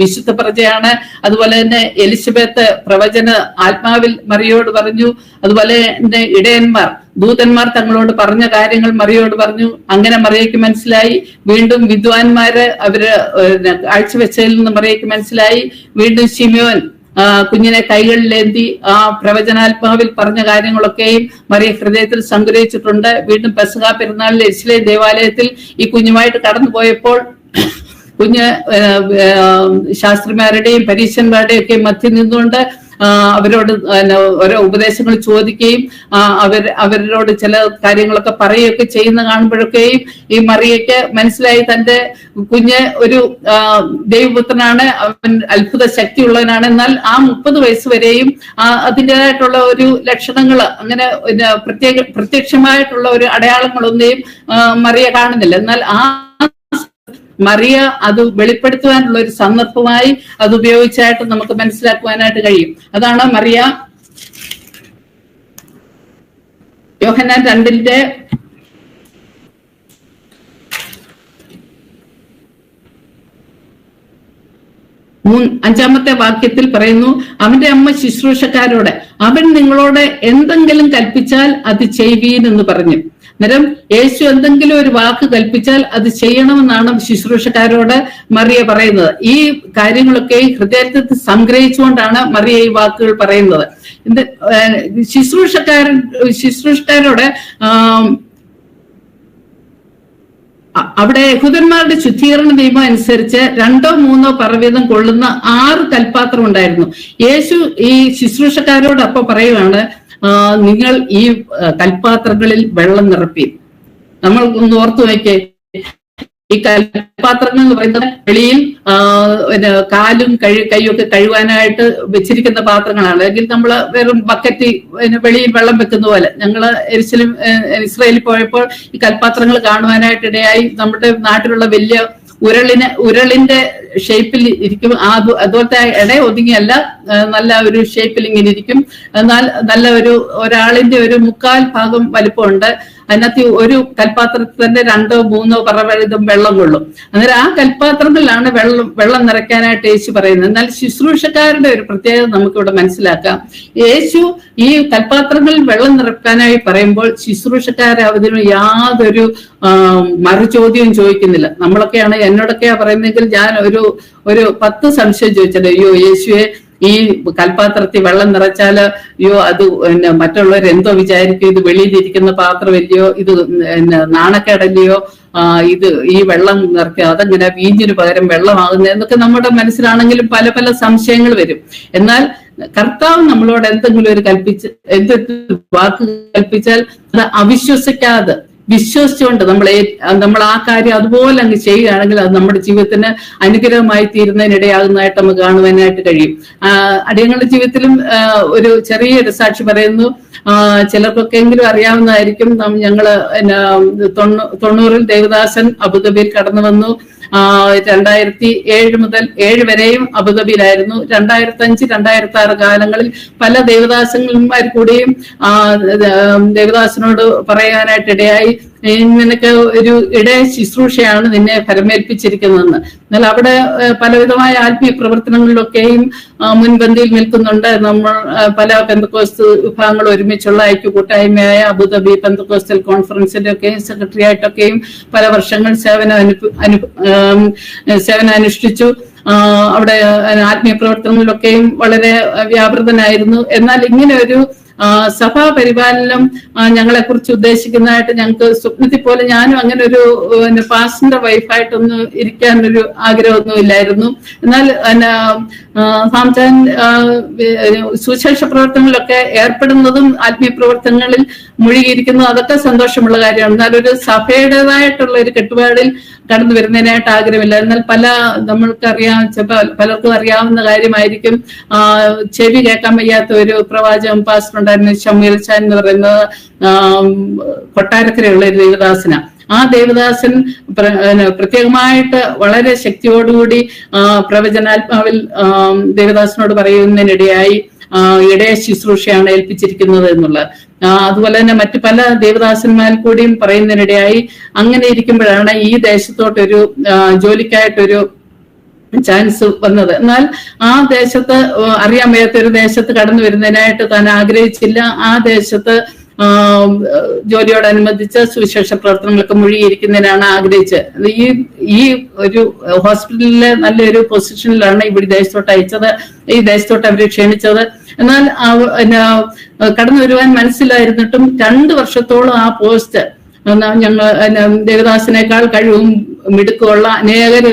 വിശുദ്ധ പ്രജയാണ്. അതുപോലെ തന്നെ എലിസബത്ത് പ്രവചന ആത്മാവിൽ മറിയോട് പറഞ്ഞു. അതുപോലെ തന്നെ ഇടയന്മാർ ദൂതന്മാർ തങ്ങളോട് പറഞ്ഞ കാര്യങ്ങൾ മറിയോട് പറഞ്ഞു. അങ്ങനെ മറിയയ്ക്ക് മനസ്സിലായി. വീണ്ടും വിദ്വാൻമാര് അവര് കാഴ്ചവെച്ചതിൽ നിന്ന് മറിയയ്ക്ക് മനസ്സിലായി. വീണ്ടും ശിമയോൻ കുഞ്ഞിനെ കൈകളിലേന്തി ആ പ്രവചനാത്മാവിൽ പറഞ്ഞ കാര്യങ്ങളൊക്കെയും മറിയ ഹൃദയത്തിൽ സംഗ്രഹിച്ചിട്ടുണ്ട്. വീണ്ടും പെസഹ പെരുന്നാളിൽ യെരുശലേം ദേവാലയത്തിൽ ഈ കുഞ്ഞുമായിട്ട് കടന്നു പോയപ്പോൾ കുഞ്ഞ് ശാസ്ത്രിമാരുടെയും പരീശന്മാരുടെയും ഒക്കെ മധ്യം നിന്നുകൊണ്ട് അവരോട് ഓരോ ഉപദേശങ്ങൾ ചോദിക്കുകയും അവരോട് ചില കാര്യങ്ങളൊക്കെ പറയുകയൊക്കെ ചെയ്യുന്ന കാണുമ്പോഴൊക്കെയും ഈ മറിയയ്ക്ക് മനസ്സിലായി തന്റെ കുഞ്ഞ് ഒരു ദൈവപുത്രനാണ്, അവൻ അത്ഭുത ശക്തിയുള്ളവനാണ്. എന്നാൽ ആ 30 വയസ്സ് വരെയും അതിൻ്റെതായിട്ടുള്ള ഒരു ലക്ഷണങ്ങൾ, അങ്ങനെ പ്രത്യക്ഷമായിട്ടുള്ള ഒരു അടയാളങ്ങളൊന്നും മറിയ കാണുന്നില്ല. എന്നാൽ മറിയ അത് വെളിപ്പെടുത്തുവാനുള്ള ഒരു സന്ദർഭമായി അത് ഉപയോഗിച്ചായിട്ട് നമുക്ക് മനസ്സിലാക്കുവാനായിട്ട് കഴിയും. അതാണ് മറിയ യോഹന്നാൻ 2 5-ാമത്തെ വാക്യത്തിൽ പറയുന്നു, അവന്റെ അമ്മ ശുശ്രൂഷക്കാരോട്, അവൻ നിങ്ങളോട് എന്തെങ്കിലും കൽപ്പിച്ചാൽ അത് ചെയ്യുവീൻ എന്ന് പറഞ്ഞു. അന്നേരം യേശു എന്തെങ്കിലും ഒരു വാക്ക് കൽപ്പിച്ചാൽ അത് ചെയ്യണമെന്നാണ് ശുശ്രൂഷക്കാരോട് മറിയ പറയുന്നത്. ഈ കാര്യങ്ങളൊക്കെ ഹൃദയത്തിൽ സംഗ്രഹിച്ചുകൊണ്ടാണ് മറിയ ഈ വാക്കുകൾ പറയുന്നത്. ശുശ്രൂഷക്കാരോട് അവിടെ യഹൂദന്മാരുടെ ശുദ്ധീകരണ നിയമം അനുസരിച്ച് 2-3 പറവീതം കൊള്ളുന്ന 6 കൽപ്പാത്രം ഉണ്ടായിരുന്നു. യേശു ഈ ശുശ്രൂഷക്കാരോട് അപ്പൊ പറയുകയാണ്, നിങ്ങൾ ഈ കൽപ്പാത്രങ്ങളിൽ വെള്ളം നിറപ്പീൻ. നമ്മൾ ഒന്ന് ഓർത്തു നോക്കേ, ഈ കൽപ്പാത്രങ്ങൾ എന്ന് പറയുന്നത് വെളിയിൽ കാലും കൈയൊക്കെ കഴുകാനായിട്ട് വെച്ചിരിക്കുന്ന പാത്രങ്ങളാണ്. അല്ലെങ്കിൽ നമ്മൾ വെറും ബക്കറ്റ് വെളിയിൽ വെള്ളം വെക്കുന്ന പോലെ. ഞങ്ങള് ഇസ്രായേലിൽ പോയപ്പോൾ ഈ കൽപ്പാത്രങ്ങൾ കാണുവാനായിട്ടിടയായി. നമ്മുടെ നാട്ടിലുള്ള വലിയ ഉരളിന്റെ ഷേപ്പിൽ ഇരിക്കും. അതുപോലത്തെ ഇട ഒതുങ്ങിയല്ല, നല്ല ഒരു ഷേപ്പിൽ ഇങ്ങനെ ഇരിക്കും. എന്നാൽ നല്ല ഒരാളിന്റെ ഒരു 1/4 ഭാഗം വലിപ്പമുണ്ട്. അതിനകത്ത് ഒരു കൽപ്പാത്രത്തിൽ തന്നെ 2-3 പറവീതം വെള്ളം കൊള്ളും. അന്നേരം ആ കൽപ്പാത്രങ്ങളിലാണ് വെള്ളം നിറയ്ക്കാനായിട്ട് യേശു പറയുന്നത്. എന്നാൽ ശുശ്രൂഷക്കാരുടെ ഒരു പ്രത്യേകത നമുക്കിവിടെ മനസ്സിലാക്കാം. യേശു ഈ കൽപ്പാത്രങ്ങളിൽ വെള്ളം നിറയ്ക്കാനായി പറയുമ്പോൾ ശുശ്രൂഷക്കാരെ അതിന് യാതൊരു മറുചോദ്യവും ചോദിക്കുന്നില്ല. നമ്മളൊക്കെയാണ്, എന്നോടൊക്കെയാ പറയുന്നെങ്കിൽ ഞാൻ ഒരു 10 സംശയം ചോദിച്ചത്, അയ്യോ യേശുവെ, ഈ കൽപ്പാത്രത്തിൽ വെള്ളം നിറച്ചാല് അത് മറ്റുള്ളവർ എന്തോ വിചാരിക്കും, ഇത് വെളിയിലിരിക്കുന്ന പാത്രമല്ലയോ, ഇത് നാണക്കേടല്ലയോ, ഇത് ഈ വെള്ളം നിറയ്ക്കുക, അതെങ്ങനെ വീഞ്ഞിന് പകരം വെള്ളമാകുന്നത് എന്നൊക്കെ നമ്മുടെ മനസ്സിലാണെങ്കിലും പല പല സംശയങ്ങൾ വരും. എന്നാൽ കർത്താവ് നമ്മളോട് എന്തെങ്കിലും ഒരു വാക്ക് കൽപ്പിച്ചാൽ അത് അവിശ്വസിക്കാതെ വിശ്വസിച്ചുകൊണ്ട് നമ്മൾ ആ കാര്യം അതുപോലെ അങ്ങ് ചെയ്യുകയാണെങ്കിൽ അത് നമ്മുടെ ജീവിതത്തിന് അനുഗ്രഹമായി തീരുന്നതിനിടയാകുന്നതായിട്ട് നമുക്ക് കാണുവാനായിട്ട് കഴിയും. അടിയങ്ങളുടെ ജീവിതത്തിലും ഒരു ചെറിയൊരു സാക്ഷി പറയുന്നു. ചിലർക്കൊക്കെ എങ്കിലും അറിയാവുന്നതായിരിക്കും. ഞങ്ങള് 90-ൽ ദേവദാസൻ അബുദാബിയിൽ കടന്നു വന്നു. 2007 മുതൽ 7 വരെയും അബുദാബിയിലായിരുന്നു. 2005-2006 കാലങ്ങളിൽ പല ദേവദാസന്മാർ കൂടിയും ദേവദാസനോട് പറയാനായിട്ടിടയായി. നിനക്ക് ഒരു ഇടയ ശുശ്രൂഷയാണ് നിന്നെ ഫലമേൽപ്പിച്ചിരിക്കുന്നതെന്ന്. എന്നാൽ അവിടെ പലവിധമായ ആത്മീയ പ്രവർത്തനങ്ങളിലൊക്കെയും മുൻപന്തിയിൽ നിൽക്കുന്നുണ്ട്. നമ്മൾ പല പെന്തക്കോസ്ത് വിഭാഗങ്ങൾ ഒരുമിച്ചുള്ള ഐക്യകൂട്ടായ്മയായ അബുദാബി പെന്തക്കോസ്റ്റൽ കോൺഫറൻസിന്റെ ഒക്കെ സെക്രട്ടറി ആയിട്ടൊക്കെയും പല വർഷങ്ങൾ സേവനം അനുഷ്ഠിച്ചു. അവിടെ ആത്മീയ പ്രവർത്തനങ്ങളിലൊക്കെയും വളരെ വ്യാപൃതനായിരുന്നു. എന്നാൽ ഇങ്ങനെ ഒരു സഭാ പരിപാലനം ഞങ്ങളെ കുറിച്ച് ഉദ്ദേശിക്കുന്നതായിട്ട് ഞങ്ങൾക്ക് സ്വപ്നത്തിൽ പോലെ ഞാനും അങ്ങനെ ഒരു പാസ്റ്ററിന്റെ വൈഫായിട്ടൊന്നും ഇരിക്കാനൊരു ആഗ്രഹമൊന്നും ഇല്ലായിരുന്നു. എന്നാൽ സാംചാൻ സുശേഷ പ്രവർത്തനങ്ങളിലൊക്കെ ഏർപ്പെടുന്നതും ആത്മീയ പ്രവർത്തനങ്ങളിൽ മുഴുകിയിരിക്കുന്നതും അതൊക്കെ സന്തോഷമുള്ള കാര്യമാണ്. എന്നാൽ ഒരു സഭയുടേതായിട്ടുള്ള ഒരു കെട്ടുപാടിൽ കടന്നു വരുന്നതിനായിട്ട് ആഗ്രഹമില്ല. എന്നാൽ പലർക്കും അറിയാവുന്ന കാര്യമായിരിക്കും, ചെവി കേൾക്കാൻ വയ്യാത്ത ഒരു പ്രവാചകൻ പാസ്റ്റർ ഉണ്ടായിരുന്നു, ശമൂവേൽ ചാൻ എന്ന് പറയുന്നത് കൊട്ടാരക്കരയുള്ള ഒരു ദേവദാസന. ആ ദേവദാസൻ പ്രത്യേകമായിട്ട് വളരെ ശക്തിയോടുകൂടി പ്രവചനാത്മാവിൽ ദേവദാസനോട് പറയുന്നതിനിടയായി ഇടയ ശുശ്രൂഷയാണ് ഏൽപ്പിച്ചിരിക്കുന്നത് എന്നുള്ളത്. അതുപോലെ തന്നെ മറ്റു പല ദേവദാസന്മാർ കൂടിയും പറയുന്നതിനിടയായി. അങ്ങനെ ഇരിക്കുമ്പോഴാണ് ഈ ദേശത്തോട്ടൊരു ജോലിക്കായിട്ടൊരു ചാൻസ് വന്നത്. എന്നാൽ ആ ദേശത്ത് അറിയാൻ വയ്യാത്ത ഒരു ദേശത്ത് കടന്നു വരുന്നതിനായിട്ട് താൻ ആഗ്രഹിച്ചില്ല. ആ ദേശത്ത് ജോലിയോടനുബന്ധിച്ച് സുവിശേഷ പ്രവർത്തനങ്ങളൊക്കെ മുഴുകിയിരിക്കുന്നതിനാണ് ആഗ്രഹിച്ചത്. ഈ ഒരു ഹോസ്പിറ്റലിലെ നല്ലൊരു പൊസിഷനിലാണ് ഇവിടെ ദേശത്തോട്ട് അയച്ചത്, ഈ ദേശത്തോട്ട് അവരെ ക്ഷണിച്ചത്. എന്നാൽ കടന്നു വരുവാൻ മനസ്സിലായിരുന്നിട്ടും 2 വർഷത്തോളം ആ പോസ്റ്റ് ഞങ്ങൾ ദേവദാസിനേക്കാൾ കഴിവും മിടുക്കുള്ള അനേകർ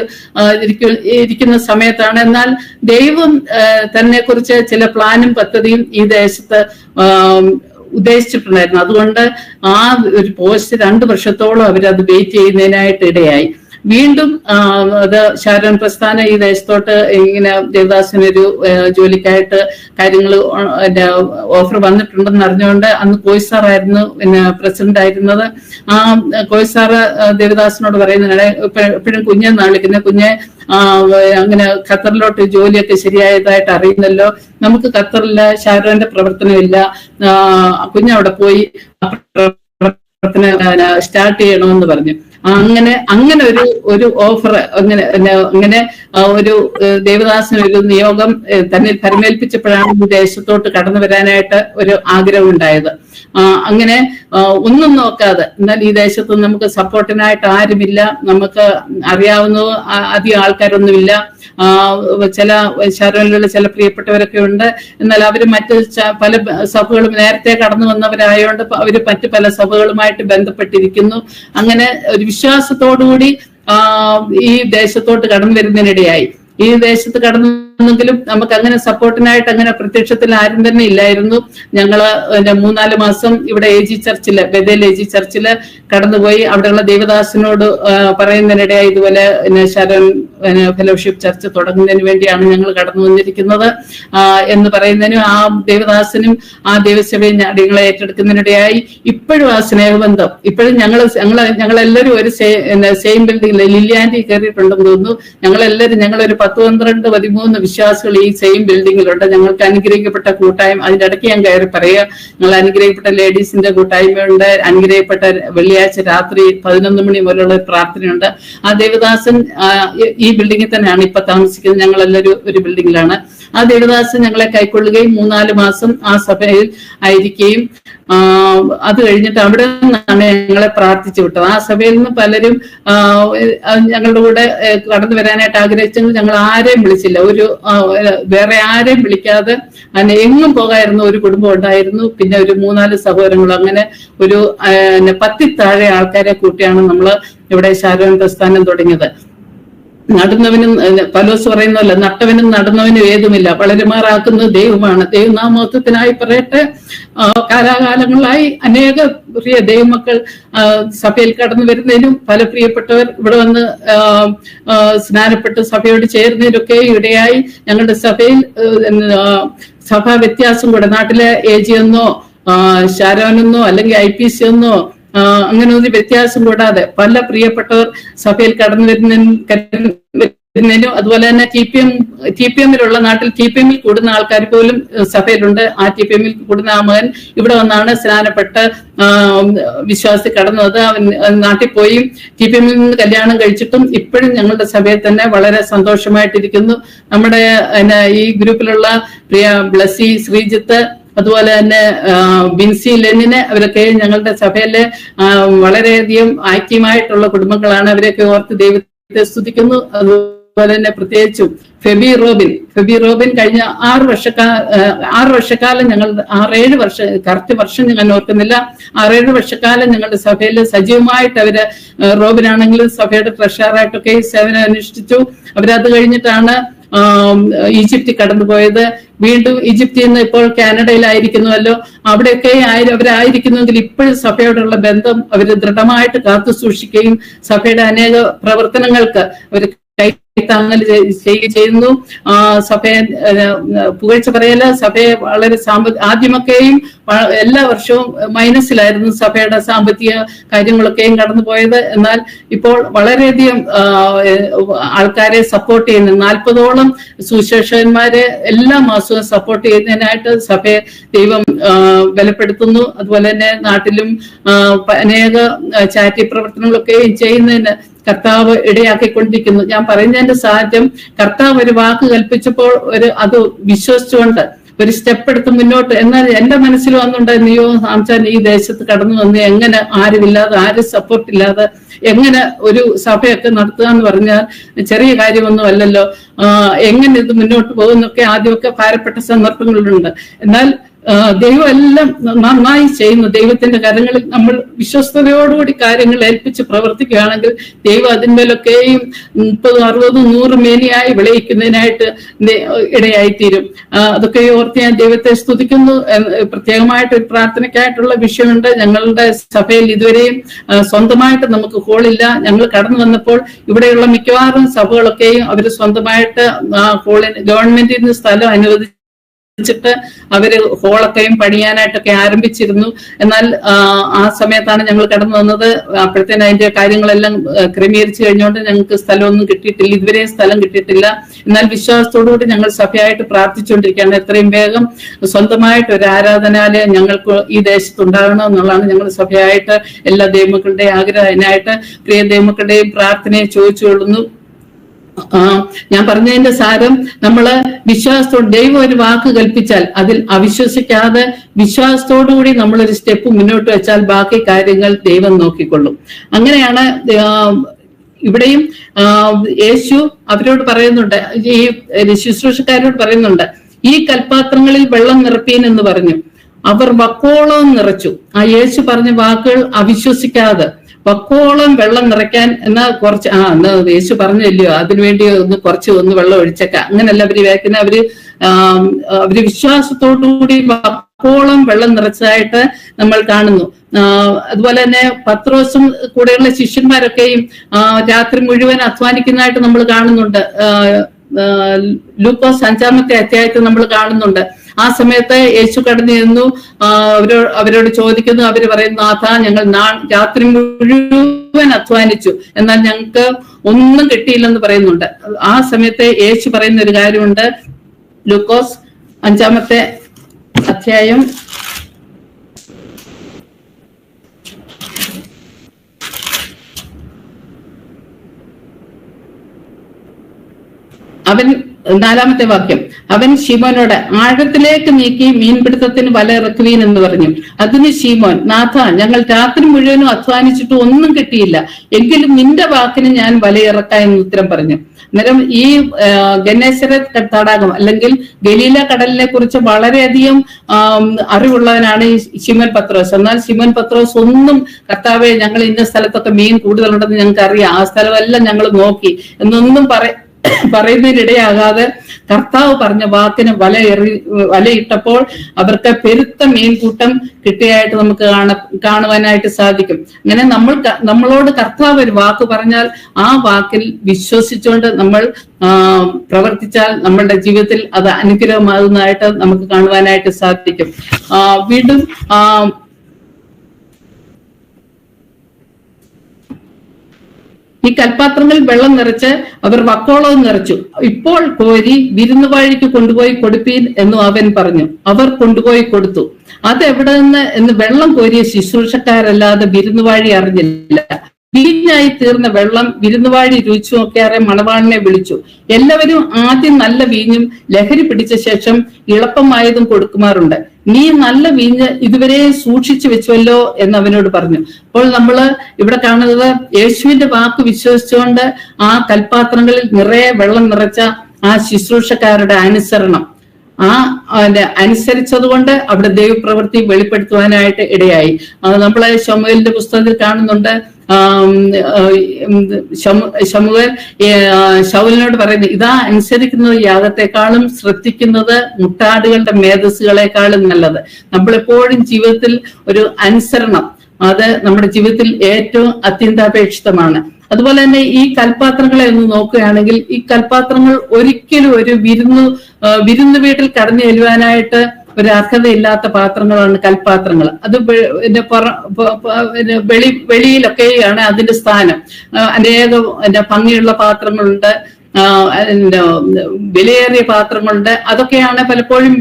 ഇരിക്കുന്ന സമയത്താണ്. എന്നാൽ ദൈവം തന്നെ കുറിച്ച് ചില പ്ലാനും പദ്ധതിയും ഈ ദേശത്ത് ഉദ്ദേശിച്ചിട്ടുണ്ടായിരുന്നു. അതുകൊണ്ട് ആ ഒരു പോസ്റ്റ് 2 വർഷത്തോളം അവരത് വെയിറ്റ് ചെയ്യുന്നതിനായിട്ട് ഇടയായി. വീണ്ടും അത് ഷാരോൺ പ്രസ്ഥാനം ഈ ദേശത്തോട്ട് ഇങ്ങനെ ദേവദാസിനൊരു ജോലിക്കായിട്ട് കാര്യങ്ങൾ ഓഫർ വന്നിട്ടുണ്ടെന്ന് അറിഞ്ഞുകൊണ്ട് അന്ന് കോയ്സാറായിരുന്നു പ്രസിഡന്റ് ആയിരുന്നത്. ആ കോയ്സാറ് ദേവദാസിനോട് പറയുന്നതിനിടെ എപ്പോഴും കുഞ്ഞെന്നാണ് വിളിക്കുന്നത്, കുഞ്ഞെ അങ്ങനെ ഖത്തറിലോട്ട് ജോലിയൊക്കെ ശരിയായതായിട്ട് അറിയുന്നല്ലോ, നമുക്ക് ഖത്തറില്ല, ഷാരോന്റെ പ്രവർത്തനമില്ല, കുഞ്ഞവിടെ പോയി പ്രവർത്തനം സ്റ്റാർട്ട് ചെയ്യണമെന്ന് പറഞ്ഞു. അങ്ങനെ ഒരു ഓഫർ അങ്ങനെ ഒരു ദേവദാസന് ഒരു നിയോഗം തന്നെ ഫലമേൽപ്പിച്ചപ്പോഴാണ് ഈ ദേശത്തോട്ട് കടന്നു വരാനായിട്ട് ഒരു ആഗ്രഹം ഉണ്ടായത്. അങ്ങനെ ഒന്നും നോക്കാതെ, എന്നാൽ ഈ ദേശത്ത് നമുക്ക് സപ്പോർട്ടിനായിട്ട് ആരുമില്ല, നമുക്ക് അറിയാവുന്ന അധികം ആൾക്കാരൊന്നുമില്ല, ചില ഷാരോനിലുള്ള ചില പ്രിയപ്പെട്ടവരൊക്കെ ഉണ്ട്. എന്നാൽ അവര് മറ്റ് പല സഭകളും നേരത്തെ കടന്നു വന്നവരായതുകൊണ്ട് അവര് മറ്റു പല സഭകളുമായിട്ട് ബന്ധപ്പെട്ടിരിക്കുന്നു. അങ്ങനെ ഒരു വിശ്വാസത്തോടുകൂടി ഈ ദേശത്തോട്ട് കടന്നു വരുന്നതിനിടയായി. ഈ ദേശത്ത് കടന്നെങ്കിലും നമുക്ക് അങ്ങനെ സപ്പോർട്ടിനായിട്ട് അങ്ങനെ പ്രത്യക്ഷത്തിൽ ആരും തന്നെ ഇല്ലായിരുന്നു. ഞങ്ങള് 3-4 മാസം ഇവിടെ AG ചർച്ചില്, ബഥേൽ AG ചർച്ചില് കടന്നുപോയി. അവിടെയുള്ള ദേവദാസിനോട് പറയുന്നതിനിടയായി ഇതുപോലെ ശരൺ ഫെലോഷിപ്പ് ചർച്ച് തുടങ്ങുന്നതിന് വേണ്ടിയാണ് ഞങ്ങൾ കടന്നു വന്നിരിക്കുന്നത് എന്ന് പറയുന്നതിനും ആ ദേവദാസനും ആ ദേവസഭയും ഞങ്ങളെ ഏറ്റെടുക്കുന്നതിനിടയായി. ഇപ്പോഴും ആ സ്നേഹബന്ധം ഇപ്പോഴും ഞങ്ങളെല്ലാവരും ഒരു സെയിം ബിൽഡിംഗിൽ ലില്ലിയാൻറ്റി കയറിയിട്ടുണ്ടെന്ന് തോന്നുന്നു. ഞങ്ങളൊരു 10-12-13 വിശ്വാസികൾ ഈ സെയിം ബിൽഡിങ്ങിലുണ്ട്. ഞങ്ങൾക്ക് അനുഗ്രഹിക്കപ്പെട്ട കൂട്ടായ്മ, അതിന്റെ ഇടയ്ക്ക് ഞാൻ കയറി പറയുക, ഞങ്ങൾ അനുഗ്രഹിക്കപ്പെട്ട ലേഡീസിന്റെ കൂട്ടായ്മയുണ്ട്, അനുഗ്രഹിക്കപ്പെട്ട വെള്ളിയാഴ്ച രാത്രി 11 മണി മുതലുള്ള പ്രാർത്ഥനയുണ്ട്. ആ ദേവദാസൻ ഈ ബിൽഡിങ്ങിൽ തന്നെയാണ് ഇപ്പൊ താമസിക്കുന്നത്. ഞങ്ങളെല്ലാവരും ഒരു ബിൽഡിങ്ങിലാണ്. ആ ദേവദാസൻ ഞങ്ങളെ കൈക്കൊള്ളുകയും 3-4 മാസം ആ സഭയിൽ ആയിരിക്കുകയും അത് കഴിഞ്ഞിട്ട് അവിടെ നിന്നാണ് ഞങ്ങളെ പ്രാർത്ഥിച്ചു വിട്ടത്. ആ സഭയിൽ നിന്ന് പലരും ഞങ്ങളുടെ കൂടെ കടന്നു വരാനായിട്ട് ആഗ്രഹിച്ചെങ്കിൽ ഞങ്ങൾ ആരെയും വിളിച്ചില്ല, വേറെ ആരെയും വിളിക്കാതെ എങ്ങും പോകായിരുന്നു ഒരു കുടുംബം ഉണ്ടായിരുന്നു. പിന്നെ ഒരു 3-4 സഹോദരങ്ങളും, അങ്ങനെ ഒരു 10 താഴെ ആൾക്കാരെ കൂട്ടിയാണ് നമ്മൾ ഇവിടെ ഷാരോൻ പ്രസ്ഥാനം തുടങ്ങിയത്. നടുന്നവനും പൗലോസ് പറയുന്നല്ല, നട്ടവനും നടുന്നവനും ഏതുമില്ല, വളരുമാറാക്കുന്നത് ദൈവമാണ്. ദൈവനാമത്വത്തിനായി പറയട്ടെ, കാലാകാലങ്ങളായി അനേക പ്രിയ ദൈവമക്കൾ സഭയിൽ കടന്നു വരുന്നതിനും പല പ്രിയപ്പെട്ടവർ ഇവിടെ വന്ന് സ്നാനപ്പെട്ട് സഭയോട് ചേരുന്നതിനൊക്കെ ഇടയായി. ഞങ്ങളുടെ സഭയിൽ സഭാ വ്യത്യാസം കൂടെ, നാട്ടിലെ AG എന്നോ ഷാരോനെന്നോ അല്ലെങ്കിൽ IPC എന്നോ അങ്ങനെ ഒരു വ്യത്യാസം കൂടാതെ പല പ്രിയപ്പെട്ടവർ സഭയിൽ കടന്നു വരുന്ന അതുപോലെ തന്നെ ടി പി എമ്മിലുള്ള നാട്ടിൽ ടി പി എമ്മിൽ കൂടുന്ന ആൾക്കാർ പോലും സഭയിലുണ്ട്. ആ ടി പി എമ്മിൽ കൂടുന്ന ആ മകൻ ഇവിടെ വന്നാണ് സ്നാനപ്പെട്ട് വിശ്വാസി കടന്നത്. അവൻ നാട്ടിൽ പോയി ടി പി എമ്മിൽ നിന്ന് കല്യാണം കഴിച്ചിട്ടും ഇപ്പോഴും ഞങ്ങളുടെ സഭയിൽ തന്നെ വളരെ സന്തോഷമായിട്ടിരിക്കുന്നു. നമ്മുടെ ഈ ഗ്രൂപ്പിലുള്ള പ്രിയ ബ്ലസ്സി, ശ്രീജിത്ത്, അതുപോലെ തന്നെ ബിൻസി, ലെനിന്, അവരൊക്കെ ഞങ്ങളുടെ സഭയിലെ വളരെയധികം ആക്റ്റീവായിട്ടുള്ള കുടുംബങ്ങളാണ്. അവരെയൊക്കെ ഓർത്ത് ദൈവത്തെ സ്തുതിക്കുന്നു. അതുപോലെ തന്നെ പ്രത്യേകിച്ചും ഫെബി റോബിൻ കഴിഞ്ഞ 6 വർഷക്കാലം ഞങ്ങൾ 6-7 വർഷം, കറക്റ്റ് വർഷം ഞാൻ ഓർക്കുന്നില്ല, 6-7 വർഷക്കാലം ഞങ്ങളുടെ സഭയിൽ സജീവമായിട്ട് അവര്, റോബിനാണെങ്കിലും സഭയുടെ ട്രഷറായിട്ടൊക്കെ സേവനം അനുഷ്ഠിച്ചു. അവരത് കഴിഞ്ഞിട്ടാണ് ഈജിപ്തിൽ കടന്നുപോയത്. വീണ്ടും ഈജിപ്തിൽ നിന്ന് ഇപ്പോൾ കാനഡയിലായിരിക്കുന്നുവല്ലോ. അവിടെയൊക്കെ അവരായിരിക്കുന്നുവെങ്കിൽ ഇപ്പോഴും സഭയോടുള്ള ബന്ധം അവർ ദൃഢമായിട്ട് കാത്തു സൂക്ഷിക്കുകയും സഭയുടെ അനേക പ്രവർത്തനങ്ങൾക്ക് അവർ കൈത്താങ്ങൽ ചെയ്യുന്നു. സഭയെ പുകഴ്ച പറയല. സഭയെ വളരെ ആദ്യമൊക്കെയും എല്ലാ വർഷവും മൈനസിലായിരുന്നു സഭയുടെ സാമ്പത്തിക കാര്യങ്ങളൊക്കെയും കടന്നുപോയത്. എന്നാൽ ഇപ്പോൾ വളരെയധികം ആൾക്കാരെ സപ്പോർട്ട് ചെയ്യുന്നു. 40ഓളം സുശേഷകന്മാരെ എല്ലാ മാസവും സപ്പോർട്ട് ചെയ്യുന്നതിനായിട്ട് സഭയെ ദൈവം ബലപ്പെടുത്തുന്നു. അതുപോലെ തന്നെ നാട്ടിലും അനേക ചാരിറ്റി പ്രവർത്തനങ്ങളൊക്കെയും ചെയ്യുന്നതിന് കർത്താവ് ഇടയാക്കിക്കൊണ്ടിരിക്കുന്നു. ഞാൻ പറയുന്നതിന്റെ സാഹചര്യം, കർത്താവ് ഒരു വാക്ക് കൽപ്പിച്ചപ്പോൾ അത് വിശ്വസിച്ചുകൊണ്ട് ഒരു സ്റ്റെപ്പ് എടുത്ത് മുന്നോട്ട്. എന്നാൽ എന്റെ മനസ്സിൽ വന്നുണ്ട്, നീയോ സാംസാൻ ഈ ദേശത്ത് കടന്നു വന്ന് എങ്ങനെ ആരുമില്ലാതെ, ആരും സപ്പോർട്ടില്ലാതെ എങ്ങനെ ഒരു സഭയൊക്കെ നടത്തുക എന്ന് പറഞ്ഞാൽ ചെറിയ കാര്യമൊന്നും അല്ലല്ലോ. എങ്ങനെ ഇത് മുന്നോട്ട് പോകുന്നൊക്കെ ആദ്യമൊക്കെ ഭാരപ്പെട്ട സന്ദർഭങ്ങളുണ്ട്. എന്നാൽ ദൈവം എല്ലാം നന്നായി ചെയ്യുന്നു. ദൈവത്തിന്റെ കരങ്ങളിൽ നമ്മൾ വിശ്വസ്തയോടുകൂടി കാര്യങ്ങൾ ഏൽപ്പിച്ച് പ്രവർത്തിക്കുകയാണെങ്കിൽ ദൈവം അതിന്മേലൊക്കെയും 30, 60, 100 മേനിയായി വിളയിക്കുന്നതിനായിട്ട് ഇടയായിത്തീരും. അതൊക്കെ ഓർത്ത് ഞാൻ ദൈവത്തെ സ്തുതിക്കുന്നു. പ്രത്യേകമായിട്ട് ഒരു പ്രാർത്ഥനയ്ക്കായിട്ടുള്ള വിഷയമുണ്ട്. ഞങ്ങളുടെ സഭയിൽ ഇതുവരെയും സ്വന്തമായിട്ട് നമുക്ക് ഹോളില്ല. ഞങ്ങൾ കടന്നു വന്നപ്പോൾ ഇവിടെയുള്ള മിക്കവാറും സഭകളൊക്കെയും അവർ സ്വന്തമായിട്ട് ഹോളിന് ഗവൺമെന്റിൽ നിന്ന് സ്ഥലം അനുവദിച്ചു ിട്ട് അവര് ഹോളൊക്കെയും പണിയാനായിട്ടൊക്കെ ആരംഭിച്ചിരുന്നു. എന്നാൽ ആ സമയത്താണ് ഞങ്ങൾ കടന്നു വന്നത്. അപ്പോഴത്തേന് അതിന്റെ കാര്യങ്ങളെല്ലാം ക്രമീകരിച്ചു കഴിഞ്ഞുകൊണ്ട് ഞങ്ങൾക്ക് സ്ഥലമൊന്നും കിട്ടിയിട്ടില്ല, ഇതുവരെ സ്ഥലം കിട്ടിയിട്ടില്ല. എന്നാൽ വിശ്വാസത്തോടുകൂടി ഞങ്ങൾ സഭയായിട്ട് പ്രാർത്ഥിച്ചുകൊണ്ടിരിക്കുകയാണ്. എത്രയും വേഗം സ്വന്തമായിട്ട് ഒരു ആരാധനാലയം ഞങ്ങൾക്ക് ഈ ദേശത്തുണ്ടാകണം എന്നുള്ളതാണ് ഞങ്ങൾ സഭയായിട്ട് എല്ലാ ദൈവമക്കളുടെയും ആഗ്രഹം. അതിനായിട്ട് പ്രിയ ദൈവമക്കളുടെയും പ്രാർത്ഥനയെ ചോദിച്ചുകൊള്ളുന്നു. ഞാൻ പറഞ്ഞതിന്റെ സാരം, നമ്മള് വിശ്വാസത്തോട്, ദൈവം ഒരു വാക്ക് കൽപ്പിച്ചാൽ അതിൽ അവിശ്വസിക്കാതെ വിശ്വാസത്തോടുകൂടി നമ്മളൊരു സ്റ്റെപ്പ് മുന്നോട്ട് വെച്ചാൽ ബാക്കി കാര്യങ്ങൾ ദൈവം നോക്കിക്കൊള്ളും. അങ്ങനെയാണ് ഇവിടെയും യേശു അവരോട് പറയുന്നുണ്ട്, ഈ ശുശ്രൂഷക്കാരോട് പറയുന്നുണ്ട്, ഈ കൽപാത്രങ്ങളിൽ വെള്ളം നിറപ്പീൻ എന്ന് പറഞ്ഞു. അവർ വക്കോളം നിറച്ചു. ആ യേശു പറഞ്ഞ വാക്കുകൾ അവിശ്വസിക്കാതെ വക്കോളം വെള്ളം നിറയ്ക്കാൻ, എന്നാ കുറച്ച് എന്നാ യേശു പറഞ്ഞില്ലയോ അതിനുവേണ്ടി ഒന്ന് വെള്ളം ഒഴിച്ചേക്കാം, അങ്ങനെയല്ല അവര് വ്യാഖ്യാനം. അവര് വിശ്വാസത്തോടുകൂടി വക്കോളം വെള്ളം നിറച്ചതായിട്ട് നമ്മൾ കാണുന്നു. അതുപോലെ തന്നെ പത്രോസും കൂടെയുള്ള ശിഷ്യന്മാരൊക്കെയും രാത്രി മുഴുവൻ അധ്വാനിക്കുന്നതായിട്ട് നമ്മൾ കാണുന്നുണ്ട്. ലൂക്കോസ് 5-ാമത്തെ അധ്യായത്തിൽ നമ്മൾ കാണുന്നുണ്ട്. ആ സമയത്ത് യേശു കടന്നു ചെന്നു അവരോട് ചോദിക്കുന്നു. അവര് പറയുന്നു, നാഥാ, ഞങ്ങൾ രാത്രി മുഴുവൻ അധ്വാനിച്ചു, എന്നാൽ ഞങ്ങൾക്ക് ഒന്നും കിട്ടിയില്ലെന്ന് പറയുന്നുണ്ട്. ആ സമയത്ത് യേശു പറയുന്ന ഒരു കാര്യമുണ്ട്. ലൂക്കോസ് 5-ാമത്തെ അധ്യായം അവൻ 4-ാമത്തെ വാക്യം, അവൻ ശിമോനോട് ആഴത്തിലേക്ക് നീക്കി മീൻപിടുത്തത്തിന് വല ഇറക്കുവീൻ എന്ന് പറഞ്ഞു. അതിന് ശിമോൻ, നാഥ, ഞങ്ങൾ രാത്രി മുഴുവനും അധ്വാനിച്ചിട്ട് ഒന്നും കിട്ടിയില്ല, എങ്കിലും നിന്റെ വാക്കിന് ഞാൻ വല ഇറക്കാം എന്ന് ഉത്തരം പറഞ്ഞു. അന്നേരം ഈ ഗന്നേസരത്ത് തടാകം അല്ലെങ്കിൽ ഗലീല കടലിനെ കുറിച്ച് വളരെയധികം അറിവുള്ളവനാണ് ഈ ശിമോൻ പത്രോസ്. എന്നാൽ ശിമോൻ പത്രോസ് ഒന്നും, കർത്താവേ, ഞങ്ങൾ ഇന്ന സ്ഥലത്തൊക്കെ മീൻ കൂടുതലുണ്ടെന്ന് ഞങ്ങൾക്ക് അറിയാം, ആ സ്ഥലമെല്ലാം ഞങ്ങൾ നോക്കി എന്നൊന്നും പറയുന്നതിനിടയാകാതെ കർത്താവ് പറഞ്ഞ വാക്കിന് വലയിട്ടപ്പോൾ അവർക്ക് പെരുത്ത മീൻകൂട്ടം കിട്ടിയായിട്ട് നമുക്ക് കാണുവാനായിട്ട് സാധിക്കും. അങ്ങനെ നമ്മളോട് കർത്താവ് ഒരു വാക്ക് പറഞ്ഞാൽ ആ വാക്കിൽ വിശ്വസിച്ചുകൊണ്ട് നമ്മൾ പ്രവർത്തിച്ചാൽ നമ്മളുടെ ജീവിതത്തിൽ അത് അനുഗ്രഹമാകുന്നതായിട്ട് നമുക്ക് കാണുവാനായിട്ട് സാധിക്കും. വീണ്ടും ഈ കൽപാത്രങ്ങളിൽ വെള്ളം നിറച്ച് അവർ വക്കോളവും നിറച്ചു. ഇപ്പോൾ കോരി വിരുന്നുവാഴിക്ക് കൊണ്ടുപോയി കൊടുപ്പീൻ എന്നു അവൻ പറഞ്ഞു. അവർ കൊണ്ടുപോയി കൊടുത്തു. അതെവിടെ നിന്ന് എന്ന് വെള്ളം കോരിയ ശുശ്രൂഷക്കാരല്ലാതെ വിരുന്നുവാഴി അറിഞ്ഞില്ല. വീഞ്ഞായി തീർന്ന വെള്ളം വിരുന്നുവാഴി രുചിച്ചു നോക്കിയാറെ മണവാളിനെ വിളിച്ചു. എല്ലാവരും ആദ്യം നല്ല വീഞ്ഞും ലഹരി പിടിച്ച ശേഷം ഇളപ്പമായതും കൊടുക്കുമാറുണ്ട്. നീ നല്ല വീഞ്ഞ് ഇതുവരെ സൂക്ഷിച്ചു വെച്ചുവല്ലോ എന്ന് അവനോട് പറഞ്ഞു. അപ്പോൾ നമ്മള് ഇവിടെ കാണുന്നത് യേശുവിന്റെ വാക്ക് വിശ്വസിച്ചുകൊണ്ട് ആ കൽപാത്രങ്ങളിൽ നിറയെ വെള്ളം നിറച്ച ആ ശുശ്രൂഷക്കാരുടെ അനുസരണം, ആ അനുസരിച്ചതുകൊണ്ട് അവിടെ ദൈവപ്രവൃത്തി വെളിപ്പെടുത്തുവാനായിട്ട് ഇടയായി. നമ്മളെ ശമൂവേലിന്റെ പുസ്തകത്തിൽ കാണുന്നുണ്ട്. ശമൂവേൽ ശൗലിനോട് പറയുന്നത്, ഇതാ അനുസരിക്കുന്നത് യാഗത്തെക്കാളും ശ്രദ്ധിക്കുന്നത് മുട്ടാടുകളുടെ മേധസ്സുകളെക്കാളും നല്ലത്. നമ്മളെപ്പോഴും ജീവിതത്തിൽ ഒരു അനുസരണം, അത് നമ്മുടെ ജീവിതത്തിൽ ഏറ്റവും അത്യന്താപേക്ഷിതമാണ്. അതുപോലെ തന്നെ ഈ കൽപാത്രങ്ങളെ ഒന്ന് നോക്കുകയാണെങ്കിൽ, ഈ കൽപാത്രങ്ങൾ ഒരിക്കലും ഒരു വിരുന്ന് വീട്ടിൽ കടന്നു ചെല്ലുവാനായിട്ട് ഒരു അർഹതയില്ലാത്ത പാത്രങ്ങളാണ് കൽപാത്രങ്ങൾ. അത് വെളിയിലൊക്കെയാണ് അതിന്റെ സ്ഥാനം. അനേകം ഭംഗിയുള്ള പാത്രങ്ങളുണ്ട്, വിലയേറിയ പാത്രങ്ങളുണ്ട്. അതൊക്കെയാണ് പലപ്പോഴും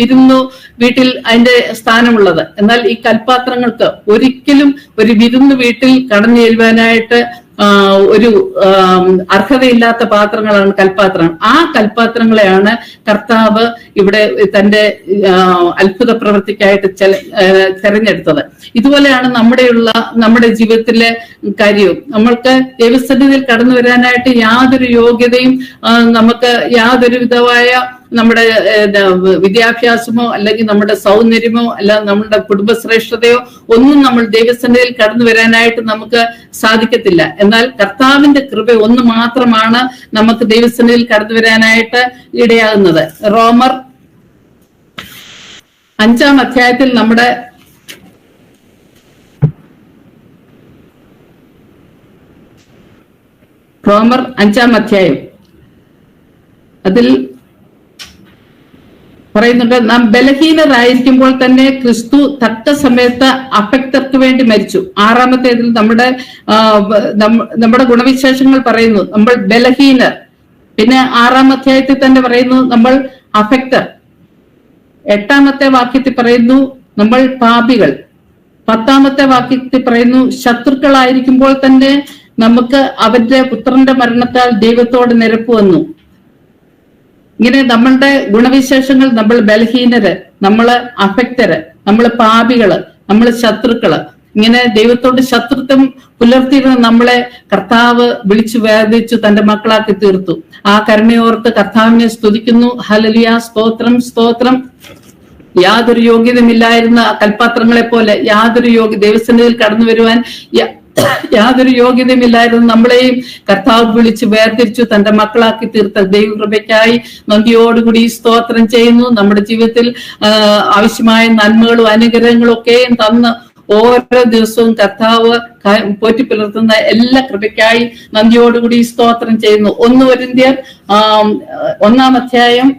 വിരുന്നു വീട്ടിൽ അതിന്റെ സ്ഥാനമുള്ളത്. എന്നാൽ ഈ കൽപാത്രങ്ങൾക്ക് ഒരിക്കലും ഒരു വിരുന്ന് വീട്ടിൽ കടന്നു ചെല്ലുവാനായിട്ട് ഒരു അർഹതയില്ലാത്ത പാത്രങ്ങളാണ് കൽപാത്രങ്ങൾ. ആ കൽപാത്രങ്ങളെയാണ് കർത്താവ് ഇവിടെ തന്റെ അത്ഭുത പ്രവൃത്തിക്കായിട്ട് തെരഞ്ഞെടുത്തത്. ഇതുപോലെയാണ് നമ്മുടെ ജീവിതത്തിലെ കാര്യവും. നമ്മൾക്ക് ദൈവസന്നിധിയിൽ കടന്നു വരാനായിട്ട് യാതൊരു യോഗ്യതയും നമുക്ക് യാതൊരു വിധമായ നമ്മുടെ വിദ്യാഭ്യാസമോ അല്ലെങ്കിൽ നമ്മുടെ സൗന്ദര്യമോ അല്ല നമ്മുടെ കുടുംബശ്രേഷ്ഠതയോ ഒന്നും നമ്മൾ ദൈവസന്നിധിയിൽ കടന്നു വരാനായിട്ട് നമുക്ക് സാധിക്കത്തില്ല. എന്നാൽ കർത്താവിന്റെ കൃപ ഒന്ന് മാത്രമാണ് നമുക്ക് ദൈവസന്നിധിയിൽ കടന്നു വരാനായിട്ട് ഇടയാകുന്നത്. റോമർ 5-ാം അധ്യായത്തിൽ നമ്മുടെ റോമർ 5-ാം അധ്യായം അതിൽ പറയുന്നുണ്ട്, നാം ബലഹീനരായിരിക്കുമ്പോൾ തന്നെ ക്രിസ്തു തക്ക സമയത്ത് അഭക്തർക്ക് വേണ്ടി മരിച്ചു. 6-ാമത്തേതിൽ നമ്മുടെ ഗുണവിശേഷങ്ങൾ പറയുന്നു, നമ്മൾ ബലഹീനർ. പിന്നെ 6-ാം അധ്യായത്തിൽ തന്നെ പറയുന്നു നമ്മൾ അഭക്തർ. 8-ാമത്തെ വാക്യത്തിൽ പറയുന്നു നമ്മൾ പാപികൾ. 10-ാമത്തെ വാക്യത്തിൽ പറയുന്നു ശത്രുക്കളായിരിക്കുമ്പോൾ തന്നെ നമുക്ക് അവന്റെ പുത്രന്റെ മരണത്താൽ ദൈവത്തോട് നിരപ്പ് വന്നു. ഇങ്ങനെ നമ്മളുടെ ഗുണവിശേഷങ്ങൾ, നമ്മൾ ബലഹീനര്, നമ്മള് അഭക്തര്, നമ്മള് പാപികള്, നമ്മള് ശത്രുക്കള്, ഇങ്ങനെ ദൈവത്തോട് ശത്രുത്വം പുലർത്തിയിരുന്ന നമ്മളെ കർത്താവ് വിളിച്ചു വേദിച്ചു തന്റെ മക്കളാക്കി തീർത്തു. ആ കരുണയോർത്ത് കർത്താവിനെ സ്തുതിക്കുന്നു. ഹല്ലേലൂയ, സ്തോത്രം, സ്തോത്രം. യാതൊരു യോഗ്യതയുമില്ലായിരുന്ന കൽപാത്രങ്ങളെ പോലെ ദൈവസന്നിധിയിൽ കടന്നു വരുവാൻ യാതൊരു യോഗ്യതയുമില്ലായിരുന്നു നമ്മളെയും കർത്താവ് വിളിച്ച് വേർതിരിച്ചു തന്റെ മക്കളാക്കി തീർത്ത ദൈവകൃപയ്ക്കായി നന്ദിയോടുകൂടി സ്തോത്രം ചെയ്യുന്നു. നമ്മുടെ ജീവിതത്തിൽ ആവശ്യമായ നന്മകളും അനുഗ്രഹങ്ങളും ഒക്കെയും തന്ന് ഓരോ ദിവസവും കർത്താവ് പോറ്റിപ്പുലർത്തുന്ന എല്ലാ കൃപയ്ക്കായി നന്ദിയോടുകൂടി സ്തോത്രം ചെയ്യുന്നു. 1 കൊരിന്ത്യർ 1-ാം അധ്യായം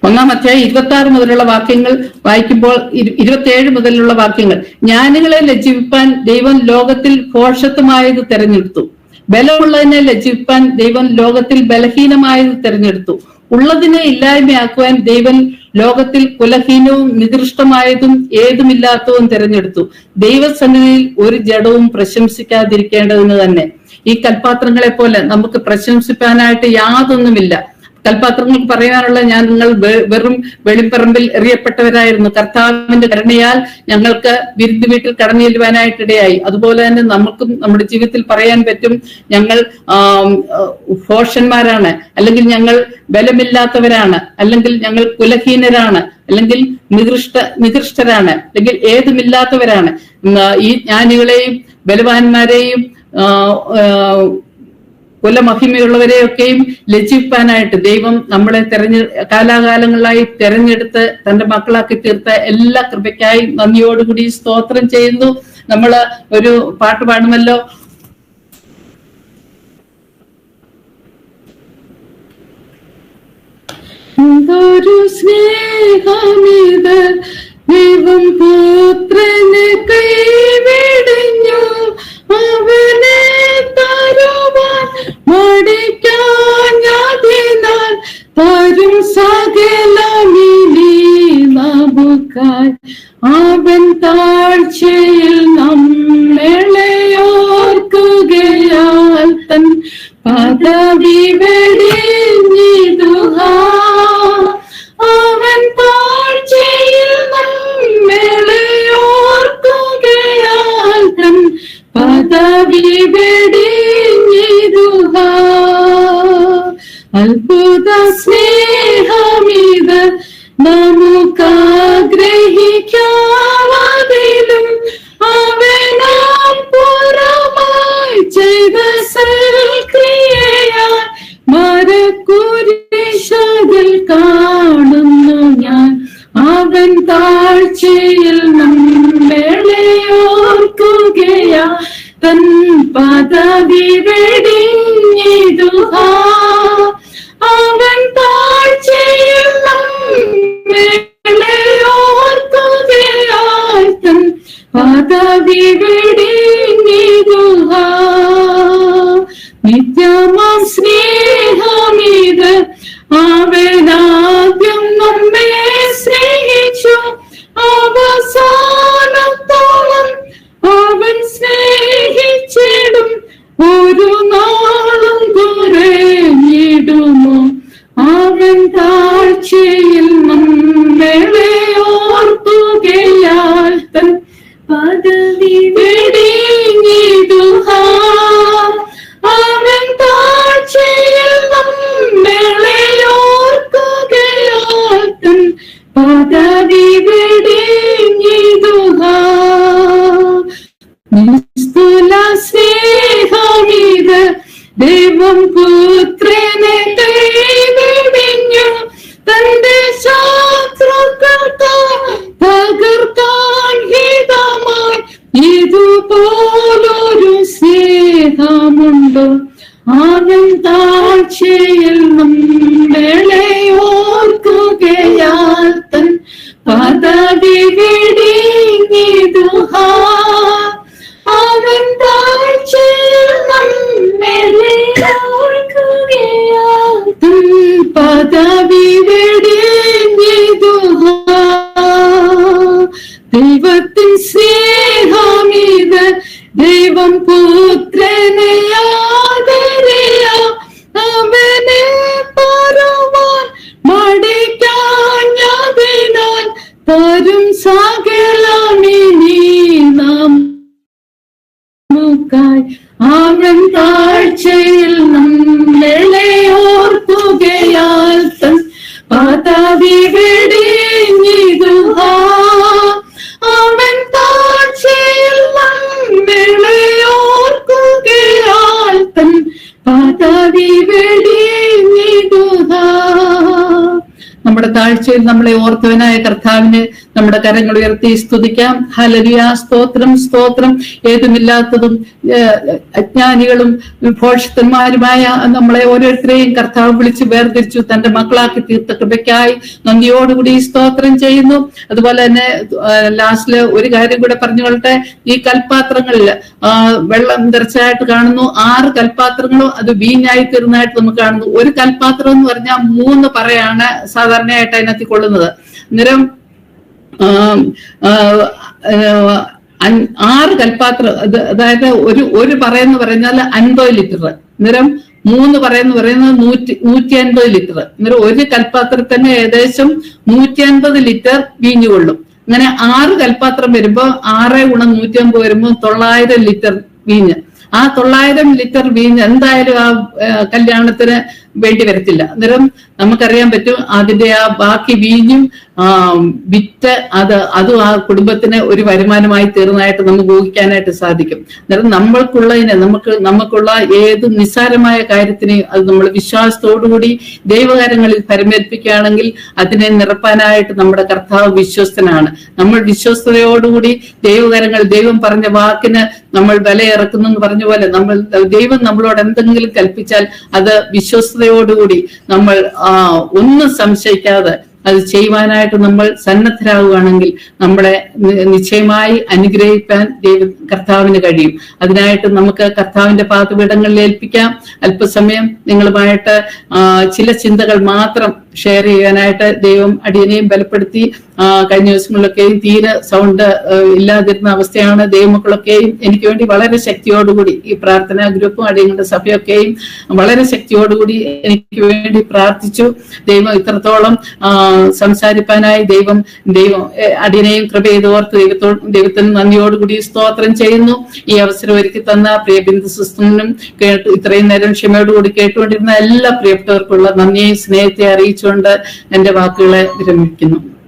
1-ാം അധ്യായം 26 മുതലുള്ള വാക്യങ്ങൾ വായിക്കുമ്പോൾ 27 മുതലുള്ള വാക്യങ്ങൾ, ജ്ഞാനികളെ ലജ്ജിപ്പാൻ ദൈവം ലോകത്തിൽ ഭോഷത്വമായത് തെരഞ്ഞെടുത്തു, ബലമുള്ളതിനെ ലജ്ജിപ്പാൻ ദൈവം ലോകത്തിൽ ബലഹീനമായത് തെരഞ്ഞെടുത്തു, ഉള്ളതിനെ ഇല്ലായ്മയാക്കുവാൻ ദൈവം ലോകത്തിൽ കുലഹീനവും നികൃഷ്ടമായതും ഏതുമില്ലാത്തതും തെരഞ്ഞെടുത്തു, ദൈവസന്നിധിയിൽ ഒരു ജഡവും പ്രശംസിക്കാതിരിക്കേണ്ടതിന് തന്നെ. ഈ കൽപാത്രങ്ങളെ പോലെ നമുക്ക് പ്രശംസിപ്പാനായിട്ട് യാതൊന്നുമില്ല. കൽപാത്രങ്ങൾക്ക് പറയാനുള്ള, നിങ്ങൾ വെറും വെളിപ്പറമ്പിൽ എറിയപ്പെട്ടവരായിരുന്നു, കർത്താവിന്റെ കരുണയാൽ ഞങ്ങൾക്ക് വിരുന്ന് വീട്ടിൽ കടന്നു ചെല്ലുവാനായിട്ടിടയായി. അതുപോലെ തന്നെ നമുക്കും നമ്മുടെ ജീവിതത്തിൽ പറയാൻ പറ്റും, ഞങ്ങൾ ഭോഷന്മാരാണ്, അല്ലെങ്കിൽ ഞങ്ങൾ ബലമില്ലാത്തവരാണ്, അല്ലെങ്കിൽ ഞങ്ങൾ കുലഹീനരാണ്, അല്ലെങ്കിൽ നികൃഷ്ടരാണ്, അല്ലെങ്കിൽ ഏതുമില്ലാത്തവരാണ്. ഈ ജ്ഞാനികളെയും ബലവാന്മാരെയും കുലമഹിമയുള്ളവരെയൊക്കെയും ലജ്ജിപ്പാനായിട്ട് ദൈവം നമ്മളെ കാലാകാലങ്ങളായി തെരഞ്ഞെടുത്ത് തന്റെ മക്കളാക്കി തീർത്ത എല്ലാ കൃപയ്ക്കായി നന്ദിയോടുകൂടി സ്തോത്രം ചെയ്യുന്നു. നമ്മള് ഒരു പാട്ട് പാടുമല്ലോ. എന്തൊരു സ്നേഹമിത്, ദൈവം പുത്രനെ കൈവിടിഞ്ഞു, അവനെ തരുവാൻ മടിക്കാഞ്ഞതിനാൽ തരും സകലമിനി നമുക്കായി. അവൻ താഴ്ചയിൽ നമ്മളെ ഓർക്കുകയാൽ തൻ പദവി വെടിഞ്ഞിടുക. അവൻ താഴ്ചയിൽ നമ്മളെ ഓർക്കുകയാൽ തൻ പദവി വെടിഞ്ഞിടുക. അത്ഭുത സ്നേഹമിത് നമുക്കാഗ്രഹിക്കാവതിലും അവനാം പുറമായി ചെയ്ത സൽക്രിയയാൽ മരക്കുരിശിൽ കാണുന്നു ഞാൻ. അവൻ താഴ്ചയിൽ നമ്മളെ ഓർക്കുകയാ തൻ പദവി വെടിഞ്ഞിടുക. അവൻ താഴ്ചയിൽ നമ്മളെ ഓർക്കുകയാൽ തൻ പദവി വെടിഞ്ഞിടുക. നിത്യമാം സ്നേഹമിത്, അവനാദ്യം നമ്മെ സ്നേഹിച്ചു, അവസാനത്തോളം അവൻ സ്നേഹിച്ചിടും, ഒരു നാളും കുറഞ്ഞിടുമോ. അവൻ താഴ്ചയിൽ നമ്മളെ ഓർക്കുകയാൽ തൻ പദവി വെടിഞ്ഞിടുക. അവൻ താഴ്ചയിൽ നമ്മളെ ഓർക്കുകയാൽ തൻ പദവി വെടിഞ്ഞിടുക. നിസ്തുല സ്നേഹമിത്, ദൈവം പുത്രനെ കൈവിടിഞ്ഞു, തന്റെ ശത്രുക്കൾക്ക് തകർക്കാൻ ഹിതമായി. ഇതുപോലൊരു സ്നേഹമുണ്ടോ. അവൻ താഴ്ചയിൽ നമ്മളെ ഓർക്കുകയാൽ തൻ പദവി വെടിഞ്ഞിടുക. അവൻ താഴ്ചയിൽ നമ്മളെ ഓർക്കുകയാൽ തൻ പദവി വെടിഞ്ഞിടുക. ദൈവത്തിൻ സ്നേഹമിത്, ദൈവം പുത്രനെ ആദരിയ, അവനെ പരുവാൻ മടിക്കാഞ്ഞതിനാൽ തരും സകലമിനി നമുക്കായി. അവൻ താഴ്ചയിൽ നമ്മളെ ഓർക്കുകയാൽ തൻ പദവി വെടിഞ്ഞിടുക. അവൻ താഴ്ചയിൽ നമ്മളെ ഓർക്കുകയാൽ തൻ പദവി വെടിഞ്ഞിടുക. നമ്മുടെ താഴ്ചയിൽ നമ്മളെ ഓർത്തവനായ കർത്താവിന് നമ്മുടെ കരങ്ങൾ ഉയർത്തി സ്തുതിക്കാം. ഹല്ലേലൂയ, സ്തോത്രം സ്തോത്രം. ഏതുമില്ലാത്തതും അജ്ഞാനികളും ഭോഷത്തന്മാരുമായ നമ്മളെ ഓരോരുത്തരെയും കർത്താവ് വിളിച്ച് വേർതിരിച്ചു തന്റെ മക്കളാക്കി തീർത്ത കൃപയ്ക്കായി നന്ദിയോടുകൂടി സ്തോത്രം ചെയ്യുന്നു. അതുപോലെ തന്നെ ലാസ്റ്റില് ഒരു കാര്യം കൂടെ പറഞ്ഞുകൊള്ളട്ടെ. ഈ കൽപാത്രങ്ങളിൽ വെള്ളം നിറച്ചതായിട്ട് കാണുന്നു. 6 കൽപാത്രങ്ങളും അത് വീഞ്ഞായി തീർന്നതായിട്ട് നമുക്ക് കാണുന്നു. ഒരു കൽപാത്രം എന്ന് പറഞ്ഞാൽ 3 പറയാണ് സാധാരണയായിട്ട് അതിനകത്ത് കൊള്ളുന്നത്. അന്നേരം 6 കൽപാത്രം, അതായത് ഒരു പറയെന്ന് പറഞ്ഞാൽ 50 ലിറ്റർ. അന്നേരം 3 പറയെന്ന് പറയുന്നത് 150 ലിറ്റർ. അന്നേരം ഒരു കൽപാത്രത്തിന് ഏകദേശം 150 ലിറ്റർ വീഞ്ഞു കൊള്ളും. അങ്ങനെ 6 കൽപാത്രം വരുമ്പോ 6 × 150 വരുമ്പോ 900 ലിറ്റർ വീഞ്ഞ്. ആ 900 ലിറ്റർ വീഞ്ഞ് എന്തായാലും ആ കല്യാണത്തിന് വേണ്ടി വരത്തില്ല. അന്നേരം നമുക്കറിയാൻ പറ്റും അതിന്റെ ആ ബാക്കി വീഞ്ഞും വിറ്റ് അതും ആ കുടുംബത്തിന് ഒരു വരുമാനമായി തീർന്നതായിട്ട് നമുക്ക് ഊഹിക്കാനായിട്ട് സാധിക്കും. അന്നേരം നമുക്കുള്ള ഏത് നിസ്സാരമായ കാര്യത്തിനെയും അത് നമ്മൾ വിശ്വാസത്തോടുകൂടി ദൈവകാര്യങ്ങളിൽ പരമേൽപ്പിക്കുകയാണെങ്കിൽ അതിനെ നിറപ്പാനായിട്ട് നമ്മുടെ കർത്താവ് വിശ്വസ്തനാണ്. നമ്മൾ വിശ്വസ്തയോടുകൂടി ദൈവം പറഞ്ഞ വാക്കിന് നമ്മൾ വിലയിറക്കുന്നു എന്ന് പറഞ്ഞ പോലെ ദൈവം നമ്മളോട് എന്തെങ്കിലും കൽപ്പിച്ചാൽ അത് വിശ്വസ്തയോടുകൂടി നമ്മൾ ഒന്നും സംശയിക്കാതെ അത് ചെയ്യുവാനായിട്ട് നമ്മൾ സന്നദ്ധരാകുകയാണെങ്കിൽ നമ്മളെ നിശ്ചയമായി അനുഗ്രഹിക്കാൻ കർത്താവിന് കഴിയും. അതിനായിട്ട് നമുക്ക് കർത്താവിന്റെ പാദപീഠങ്ങളിൽ ഏൽപ്പിക്കാം. അല്പസമയം നിങ്ങളുമായിട്ട് ചില ചിന്തകൾ മാത്രം ഷെയർ ചെയ്യാനായിട്ട് ദൈവം അടിയനെയും ബലപ്പെടുത്തി. കഴിഞ്ഞ ദിവസങ്ങളിലൊക്കെയും തീരെ സൗണ്ട് ഇല്ലാതിരുന്ന അവസ്ഥയാണ്. ദൈവമക്കളൊക്കെയും എനിക്ക് വേണ്ടി വളരെ ശക്തിയോടുകൂടി ഈ പ്രാർത്ഥനാ ഗ്രൂപ്പും അടിയങ്ങളുടെ സഭയൊക്കെയും വളരെ ശക്തിയോടുകൂടി എനിക്ക് വേണ്ടി പ്രാർത്ഥിച്ചു. ദൈവം ഇത്രത്തോളം സംസാരിപ്പാനായി ദൈവം അടിയനെയും കൃപ ചെയ്തോർത്ത് ദൈവത്തിന് നന്ദിയോടുകൂടി സ്തോത്രം ചെയ്യുന്നു. ഈ അവസരം ഒരുക്കി തന്ന പ്രിയ ബിന്ദു സിസ്റ്ററിനും ഇത്രയും നേരം ക്ഷമയോടുകൂടി കേട്ടുകൊണ്ടിരുന്ന എല്ലാ പ്രിയപ്പെട്ടവർക്കുള്ള നന്ദിയെയും സ്നേഹത്തെ അറിയിച്ചുകൊണ്ട് എന്റെ വാക്കുകളെ വിരമിക്കുന്നു.